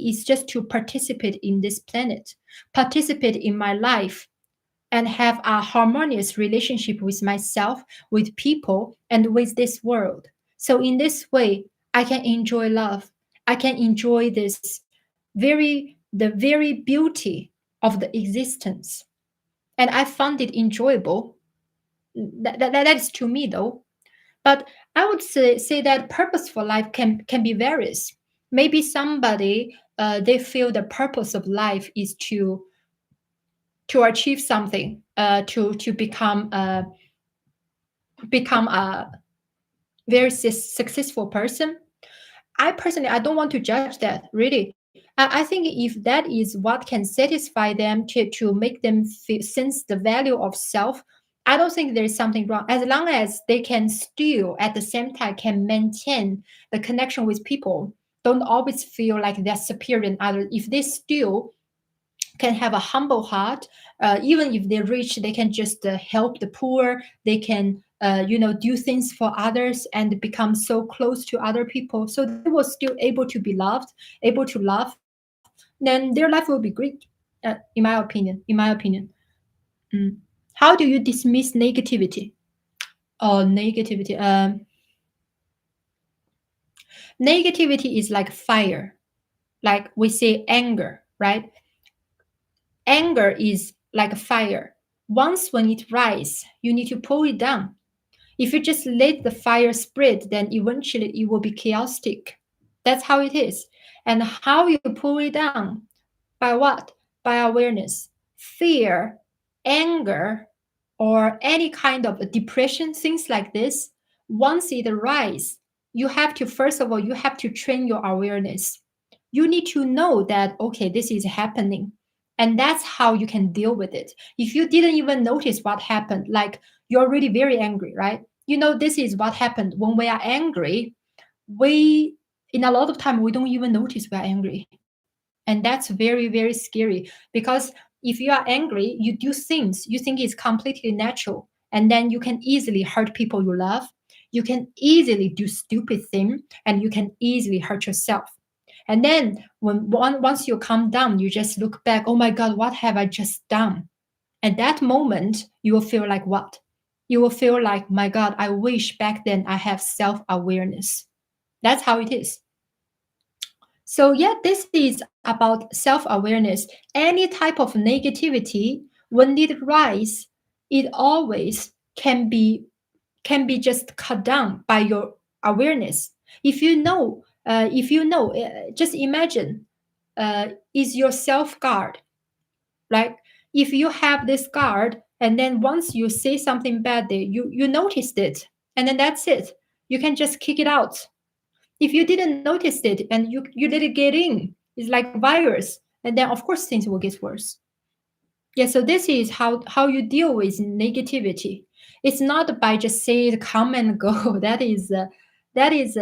is just to participate in this planet, participate in my life, and have a harmonious relationship with myself, with people, and with this world. So in this way, I can enjoy love. I can enjoy the very beauty of the existence. And I found it enjoyable. That is to me though. But I would say that purpose for life can be various. Maybe somebody they feel the purpose of life is to achieve something, to become a very successful person. I personally, I don't want to judge that. Really, I think if that is what can satisfy them to make them sense the value of self, I don't think there is something wrong as long as they can still at the same time can maintain the connection with people. Don't always feel like they're superior than others. If they still can have a humble heart, even if they're rich, they can just help the poor. They can do things for others and become so close to other people, so they will still able to be loved, able to love, then their life will be great. In my opinion. Mm. How do you dismiss negativity? Negativity, negativity is like fire, like we say anger, right? Anger is like a fire. Once when it rises, you need to pull it down. If you just let the fire spread, then eventually it will be chaotic. That's how it is. And how you pull it down? By what? By awareness. Fear, anger, or any kind of depression, things like this, once it arises, you have to, first of all, you have to train your awareness. You need to know that, okay, this is happening. And that's how you can deal with it. If you didn't even notice what happened, like you're really very angry, right? You know, this is what happened when we are angry. We, in a lot of time, we don't even notice we are angry. And that's very, very scary because if you are angry, you do things you think is completely natural. And then you can easily hurt people you love. You can easily do stupid things and you can easily hurt yourself. And then once you calm down, you just look back, oh my God, what have I just done? At that moment, you will feel like what? You will feel like, my God, I wish back then I have self awareness. That's how it is. So, yeah, this is about self awareness. Any type of negativity, when it rises, it always can be just cut down by your awareness. If you know, just imagine, is your self guard, right? If you have this guard, and then once you say something bad there, you noticed it, and then that's it. You can just kick it out. If you didn't notice it and you let it get in, it's like virus, and then of course things will get worse. Yeah, so this is how you deal with negativity. It's not by just say it come and go. That is that is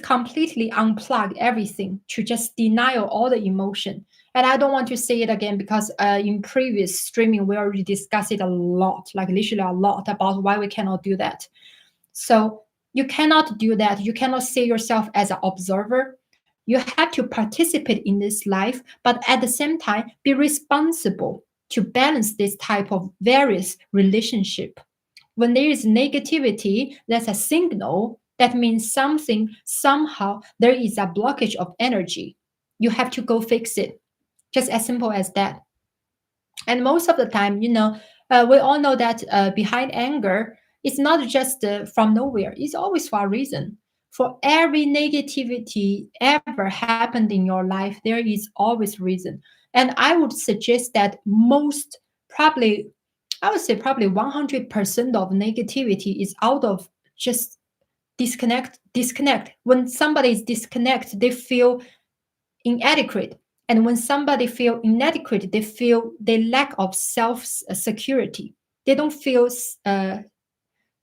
completely unplug everything to just deny all the emotion. And I don't want to say it again because in previous streaming we already discussed it a lot, like literally a lot, about why we cannot do that. So you cannot do that. You cannot see yourself as an observer. You have to participate in this life, but at the same time, be responsible to balance this type of various relationship. When there is negativity, that's a signal. That means something, somehow, there is a blockage of energy. You have to go fix it. Just as simple as that. And most of the time, we all know that behind anger, it's not just from nowhere. It's always for a reason. For every negativity ever happened in your life, there is always reason. And I would suggest that I would say probably 100% of negativity is out of just disconnect. When somebody is disconnect, they feel inadequate. And when somebody feel inadequate, they feel they lack of self security. They don't feel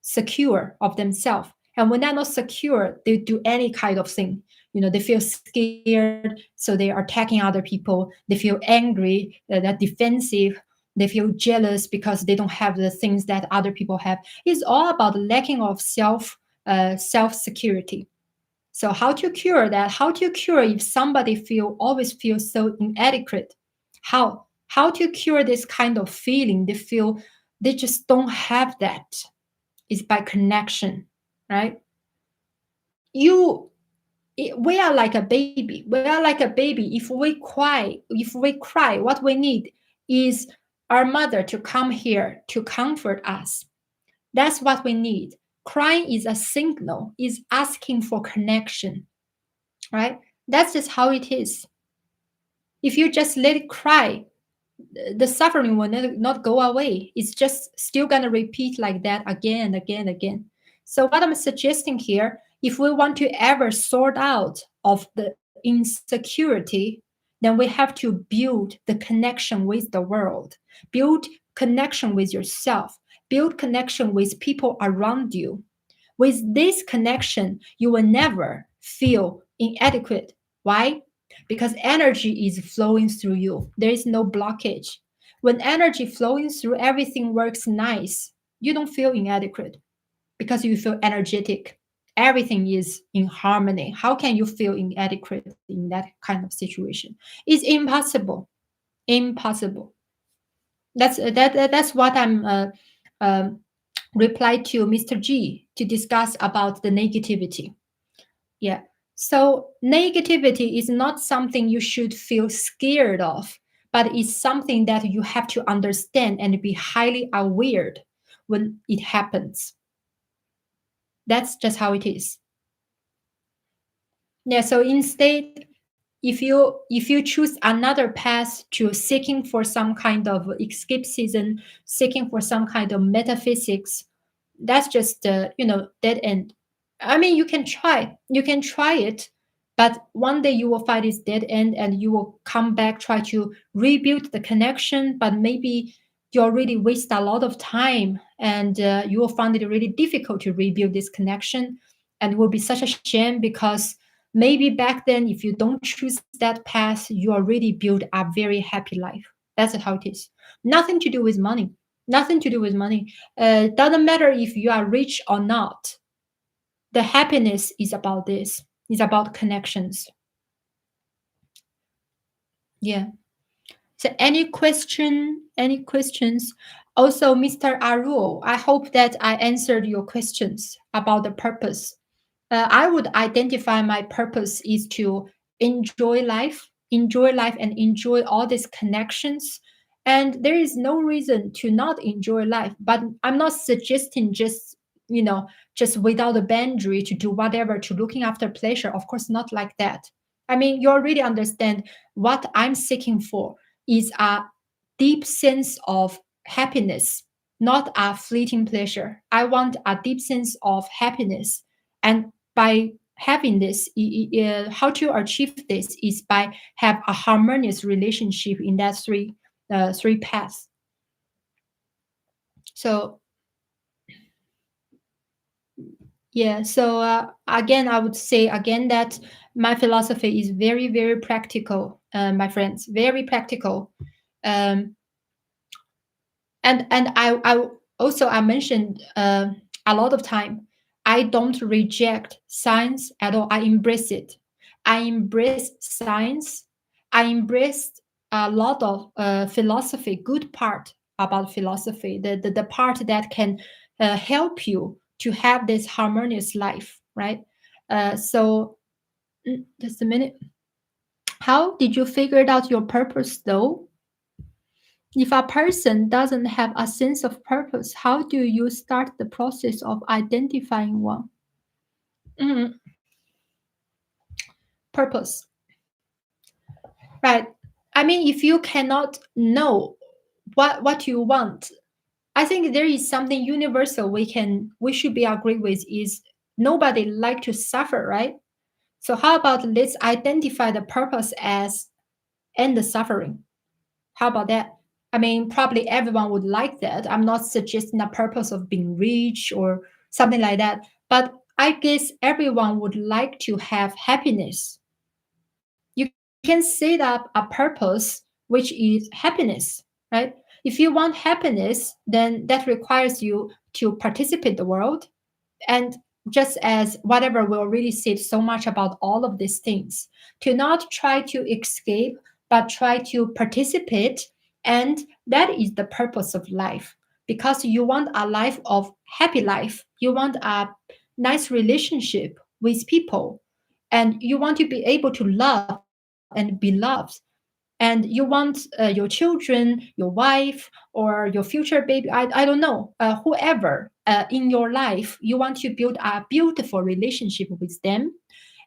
secure of themselves. And when they're not secure, they do any kind of thing. They feel scared, so they are attacking other people. They feel angry, they're defensive. They feel jealous because they don't have the things that other people have. It's all about lacking of self security. So how to cure that? How to cure if somebody always feels so inadequate? How to cure this kind of feeling? They feel they just don't have that. Is by connection, right? You We are like a baby. We are like a baby. If we cry, what we need is our mother to come here to comfort us. That's what we need. Crying is a signal, is asking for connection, right? That's just how it is. If you just let it cry, the suffering will not go away. It's just still going to repeat like that again, again, again. So what I'm suggesting here, if we want to ever sort out of the insecurity, then we have to build the connection with the world, build connection with yourself, build connection with people around you. With this connection, you will never feel inadequate. Why? Because energy is flowing through you. There is no blockage. When energy flowing through, everything works nice. You don't feel inadequate because you feel energetic. Everything is in harmony. How can you feel inadequate in that kind of situation? It's impossible. Impossible. That's what I'm reply to Mr. G to discuss about the negativity. Yeah. So negativity is not something you should feel scared of, but it's something that you have to understand and be highly aware when it happens. That's just how it is. Yeah, so instead, if you choose another path to seeking for some kind of escapism, seeking for some kind of metaphysics, that's just dead end. I mean, you can try it, but one day you will find it's dead end, and you will come back, try to rebuild the connection, but maybe you already waste a lot of time, and you will find it really difficult to rebuild this connection, and it will be such a shame because maybe back then, if you don't choose that path, you already build a very happy life. That's how it is. Nothing to do with money. Nothing to do with money. Doesn't matter if you are rich or not. The happiness is about this. It's about connections. Yeah. So any question? Any questions? Also, Mr. Arul, I hope that I answered your questions about the purpose. I would identify my purpose is to enjoy life, and enjoy all these connections. And there is no reason to not enjoy life. But I'm not suggesting just without a boundary to do whatever, to looking after pleasure. Of course, not like that. I mean, you already understand what I'm seeking for is a deep sense of happiness, not a fleeting pleasure. I want a deep sense of happiness. And by having this, how to achieve this is by have a harmonious relationship in that three paths. So yeah, so again, I would say again that my philosophy is very, very practical, my friends, very practical. Um, and I also I mentioned a lot of time, I don't reject science at all. I embrace it. I embrace science. I embraced a lot of philosophy, good part about philosophy, the part that can help you to have this harmonious life, right? So just a minute. How did you figure out your purpose though? If a person doesn't have a sense of purpose, how do you start the process of identifying one? Mhm. Purpose, right? I mean, if you cannot know what you want, I think there is something universal we should be agreed with is nobody like to suffer, right? So how about let's identify the purpose as end the suffering. How about that? I mean, probably everyone would like that. I'm not suggesting a purpose of being rich or something like that. But I guess everyone would like to have happiness. You can set up a purpose which is happiness, right? If you want happiness, then that requires you to participate in the world. And just as whatever we already said so much about all of these things, to not try to escape, but try to participate. And that is the purpose of life. Because you want a life of happy life, you want a nice relationship with people, and you want to be able to love and be loved, and you want your children, your wife, or your future baby, I don't know, whoever in your life, you want to build a beautiful relationship with them,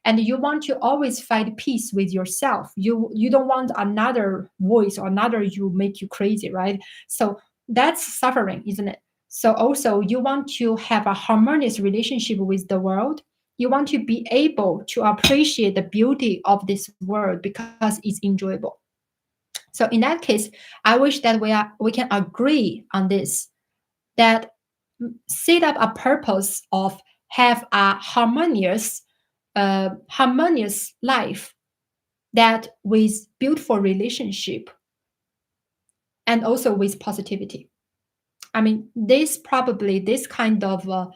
and you want to always find peace with yourself. You don't want another voice or another you make you crazy, right? So that's suffering, isn't it? So also you want to have a harmonious relationship with the world. You want to be able to appreciate the beauty of this world because it's enjoyable. So in that case, I wish that we can agree on this, that set up a purpose of have a harmonious life, that with beautiful relationship and also with positivity. I mean, this kind of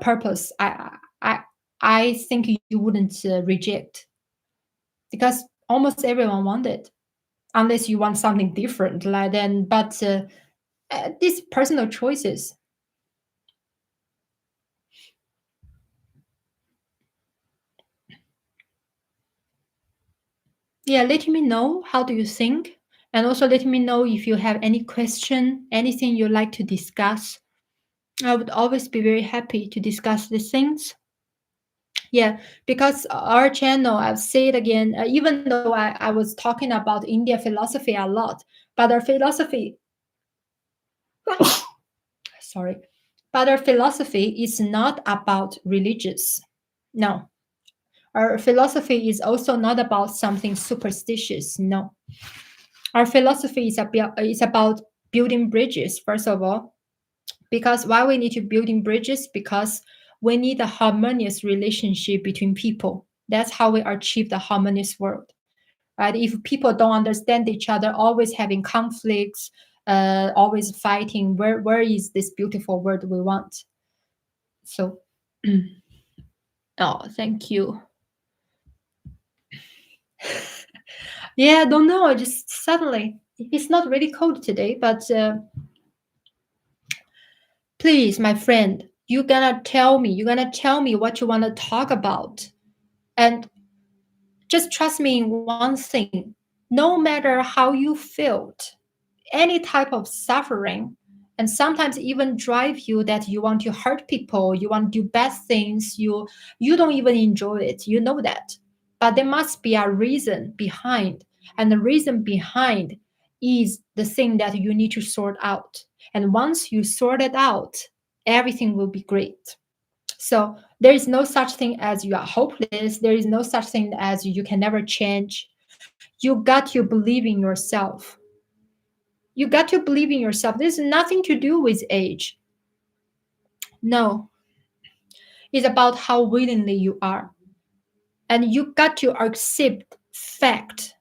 purpose, I I think you wouldn't reject, because almost everyone want it, unless you want something different, like then. But these personal choices. Yeah, let me know how do you think, and also let me know if you have any question, anything you'd like to discuss. I would always be very happy to discuss these things. Yeah, because our channel, I'll say it again, even though I was talking about India philosophy a lot, but our philosophy, sorry, but our philosophy is not about religious. No, our philosophy is also not about something superstitious. No, our philosophy is about building bridges, first of all, because why we need to building bridges? Because we need a harmonious relationship between people. That's how we achieve the harmonious world. Right? If people don't understand each other, always having conflicts, always fighting, where is this beautiful world we want? So, oh, thank you. Yeah, I don't know. Just suddenly, it's not really cold today, but please, my friend, you're gonna tell me what you want to talk about, and just trust me in one thing. No matter how you felt, any type of suffering, and sometimes even drive you that you want to hurt people, you want to do bad things, you don't even enjoy it, you know that, but there must be a reason behind, and the reason behind is the thing that you need to sort out, and once you sort it out, everything will be great. So there is no such thing as you are hopeless, there is no such thing as you can never change. You got to believe in yourself. You got to believe in yourself. There's nothing to do with age. No, it's about how willingly you are. And you got to accept fact.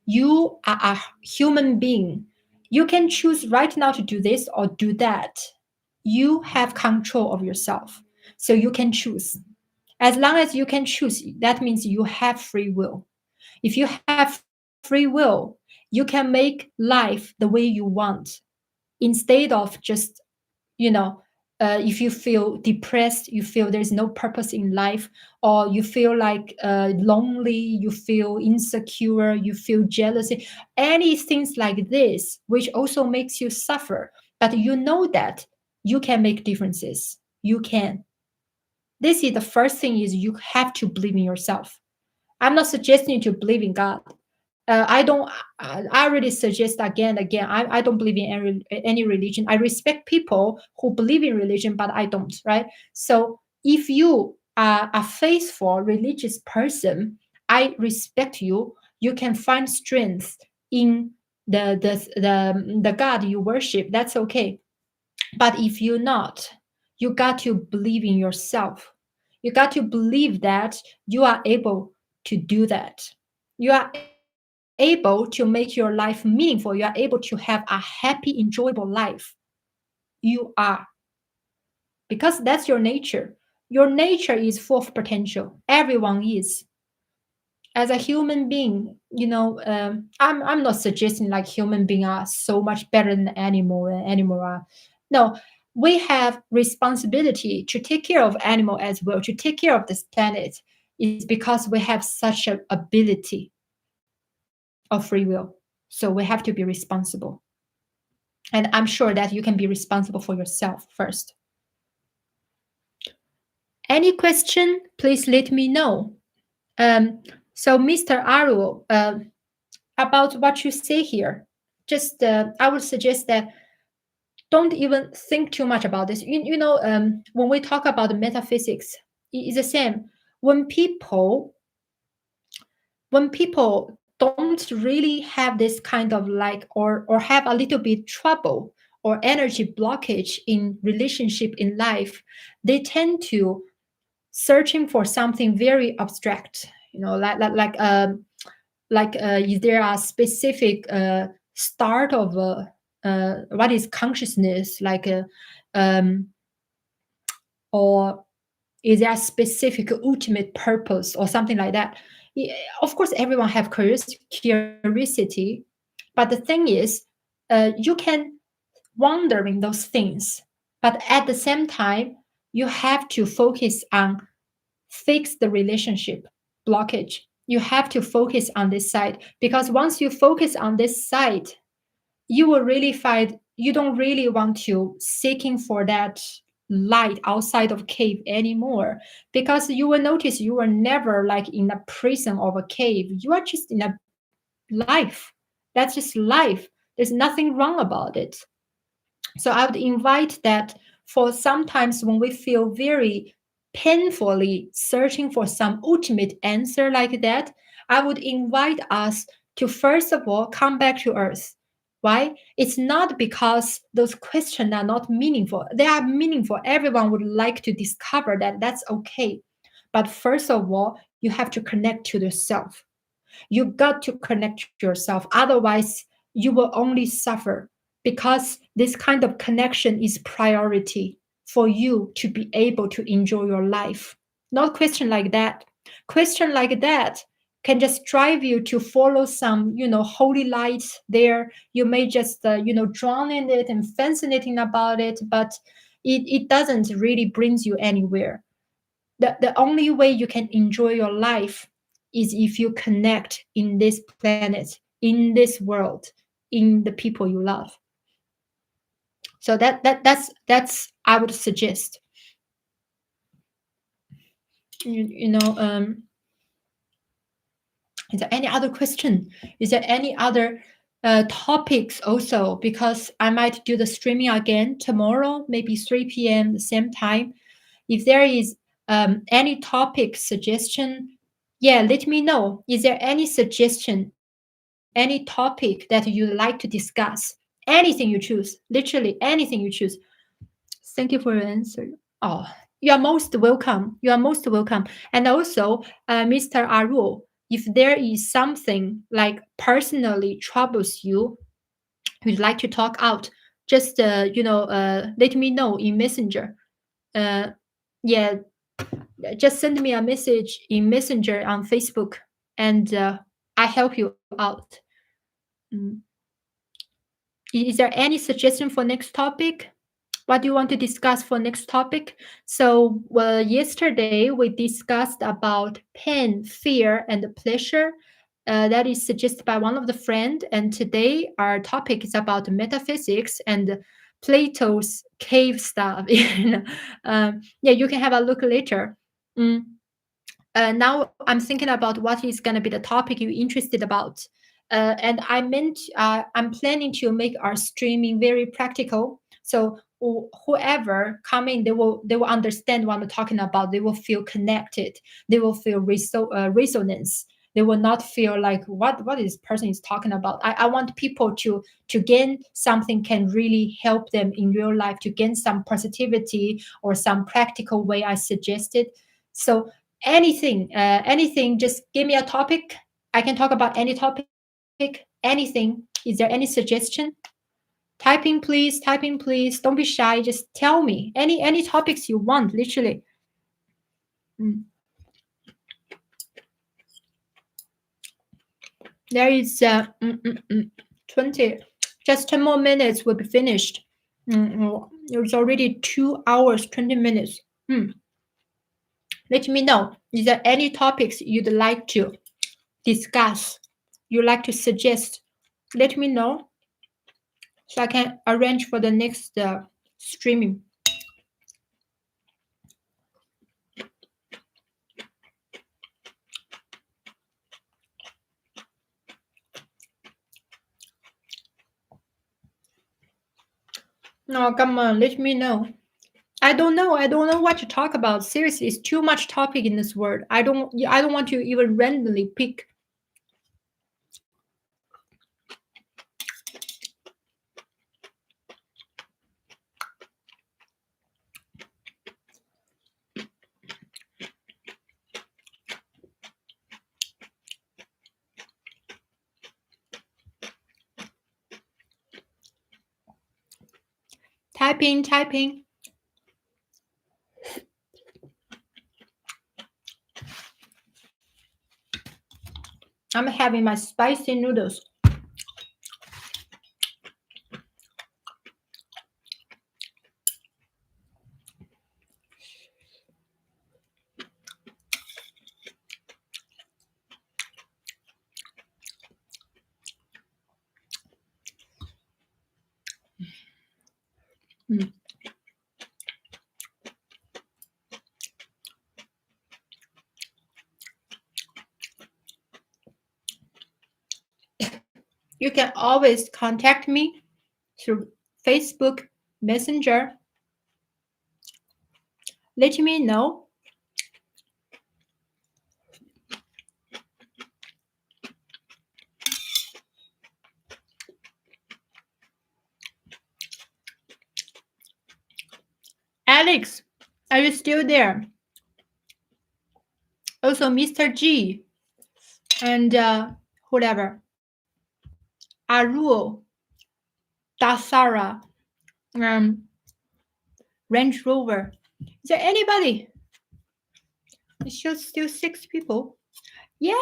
You are a human being. You can choose right now to do this or do that. You have control of yourself. So you can choose. As long as you can choose, that means you have free will. If you have free will, you can make life the way you want instead of just, you know, if you feel depressed, you feel there's no purpose in life, or you feel like lonely, you feel insecure, you feel jealousy, any things like this, which also makes you suffer. But you know that you can make differences. You can. This is the first thing is you have to believe in yourself. I'm not suggesting you to believe in God. I don't. I already suggest again. I don't believe in any religion. I respect people who believe in religion, but I don't. Right. So if you are a faithful religious person, I respect you. You can find strength in the God you worship. That's okay. But if you're not, you got to believe in yourself. You got to believe that you are able to do that. You are able to make your life meaningful. You are able to have a happy, enjoyable life. You are. Because that's your nature. Your nature is full of potential. Everyone is. As a human being, I'm not suggesting like human beings are so much better than animal are. No, we have responsibility to take care of animal as well, to take care of this planet. Is because we have such an ability of free will. So we have to be responsible. And I'm sure that you can be responsible for yourself first. Any question, please let me know. So Mr. Aru, about what you say here, just I would suggest that don't even think too much about this. When we talk about metaphysics, it's the same. When people don't really have this kind of like or have a little bit trouble or energy blockage in relationship in life, they tend to searching for something very abstract. Is there a specific start of what is consciousness um, or is there a specific ultimate purpose or something like that? Yeah, of course everyone have curiosity, but the thing is you can wonder in those things, but at the same time you have to focus on fix the relationship blockage. You have to focus on this side, because once you focus on this side, you will really find you don't really want to seeking for that light outside of cave anymore, because you will notice you are never like in a prison of a cave. You are just in a life. That's just life. There's nothing wrong about it. So I would invite that for sometimes when we feel very painfully searching for some ultimate answer like that, I would invite us to first of all come back to earth. Why? It's not because those questions are not meaningful. They are meaningful. Everyone would like to discover that. That's okay. But first of all, you have to connect to yourself. You got to connect to yourself. Otherwise, you will only suffer, because this kind of connection is priority for you to be able to enjoy your life. Not question like that. Question like that can just drive you to follow some, holy lights there. You may just, drown in it and fascinating about it, but it doesn't really brings you anywhere. The only way you can enjoy your life is if you connect in this planet, in this world, in the people you love. So that's I would suggest. You know, is there any other question? Is there any other topics also? Because I might do the streaming again tomorrow, maybe 3 p.m. the same time. If there is any topic suggestion, yeah, let me know. Is there any suggestion, any topic that you'd like to discuss? Anything you choose, literally anything you choose. Thank you for your answer. Oh, you are most welcome. You are most welcome. And also, Mr. Arul, if there is something like personally troubles you, you'd like to talk out, just let me know in Messenger. Uh, yeah, just send me a message in Messenger on Facebook, and I help you out. Mm. Is there any suggestion for next topic? What do you want to discuss for next topic? So yesterday we discussed about pain, fear, and pleasure. That is suggested by one of the friend. And today our topic is about metaphysics and Plato's cave stuff. Yeah, you can have a look later. Mm. Now I'm thinking about what is going to be the topic you're interested about. And I'm planning to make our streaming very practical. So whoever come in, they will understand what I'm talking about. They will feel connected. They will feel resonance. They will not feel like what this person is talking about. I want people to gain something can really help them in real life, to gain some positivity or some practical way I suggested. So anything, just give me a topic. I can talk about any topic, anything. Is there any suggestion? Typing please, don't be shy, just tell me any topics you want, literally. Mm. There is 20, just 10 more minutes will be finished. It's already 2 hours 20 minutes. Let me know, is there any topics you'd like to discuss, you like to suggest? Let me know so I can arrange for the next streaming. No, come on, let me know. I don't know what to talk about. Seriously, it's too much topic in this world. I don't want to even randomly pick. Typing. I'm having my spicy noodles. Mm. You can always contact me through Facebook Messenger. Let me know. Alex, are you still there? Also, Mr. G and whatever. Arul, Dasara, Range Rover. Is there anybody? It shows still 6 people. Yeah.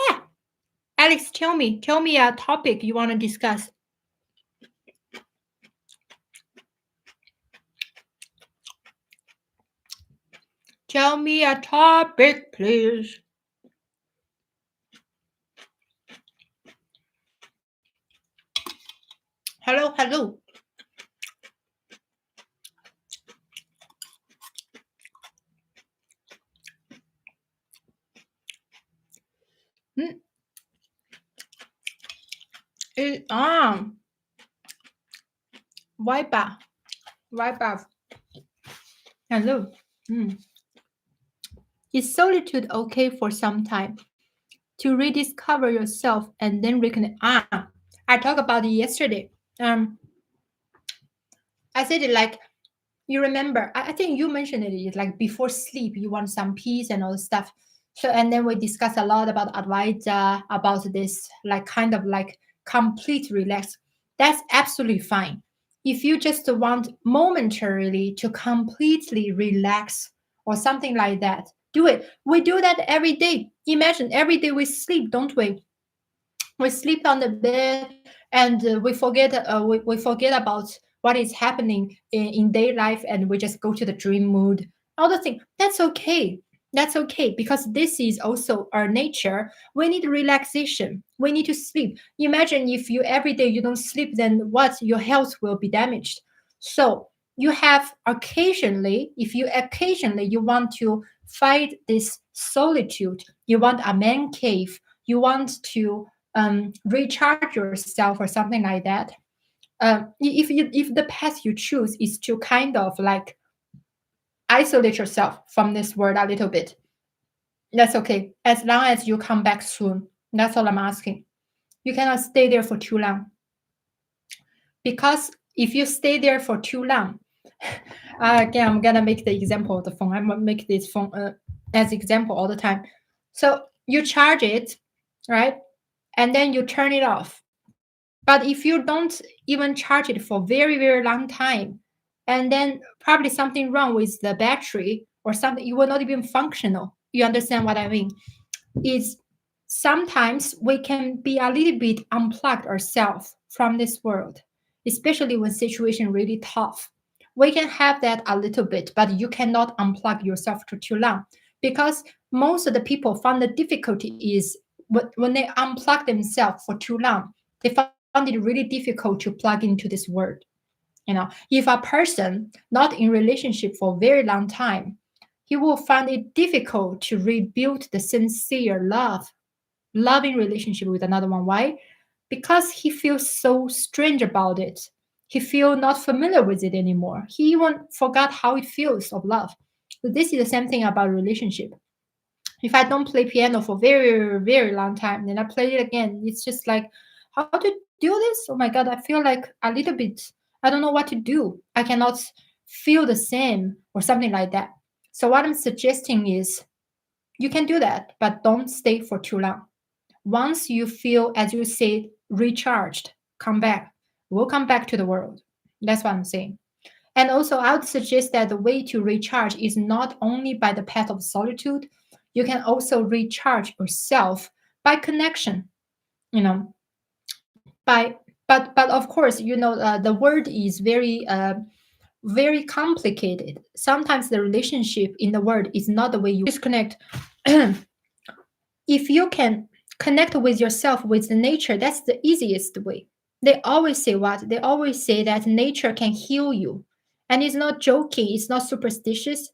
Alex, tell me a topic you want to discuss. Tell me a topic, please. Hello, hello. Hmm. Wiper. Hello. Is solitude okay for some time? To rediscover yourself and then reconnect. I talked about it yesterday. I said it like, you remember, I think you mentioned it like before sleep, you want some peace and all this stuff. So, and then we discussed a lot about Advaita, about this, like kind of like complete relax. That's absolutely fine. If you just want momentarily to completely relax or something like that, do it. We do that every day. Imagine every day we sleep, don't we? We sleep on the bed and we forget about what is happening in day life, and we just go to the dream mood, all the thing. That's okay because this is also our nature. We need relaxation, we need to sleep. Imagine if you every day you don't sleep, then what, your health will be damaged. So you have occasionally, if you occasionally you want to fight this solitude, you want a man cave, you want to recharge yourself or something like that. If the path you choose is to kind of like isolate yourself from this world a little bit, that's okay. As long as you come back soon, that's all I'm asking. You cannot stay there for too long, because if you stay there for too long, again, I'm gonna make the example of the phone. I'm gonna make this phone as example all the time. So you charge it, right, and then you turn it off. But if you don't even charge it for very, very long time, and then probably something wrong with the battery or something, it will not even functional. You understand what I mean? Is sometimes we can be a little bit unplugged ourselves from this world, especially when situation really tough. We can have that a little bit, but you cannot unplug yourself for too long, because most of the people find the difficulty is when they unplug themselves for too long, they find it really difficult to plug into this world. If a person not in relationship for a very long time, he will find it difficult to rebuild the sincere loving relationship with another one. Why? Because he feels so strange about it. He feel not familiar with it anymore. He even forgot how it feels of love. So this is the same thing about relationship. If I don't play piano for very, very long time, then I play it again. It's just like, how to do this? Oh my God, I feel like a little bit, I don't know what to do. I cannot feel the same or something like that. So what I'm suggesting is you can do that, but don't stay for too long. Once you feel, as you say, recharged, come back. We'll come back to the world. That's what I'm saying. And also, I would suggest that the way to recharge is not only by the path of solitude, you can also recharge yourself by connection, you know, by but of course, the word is very complicated. Sometimes the relationship in the word is not the way you disconnect. If you can connect with yourself, with the nature, that's the easiest way. they always say what? They always say that nature can heal you. And it's not joking, it's not superstitious.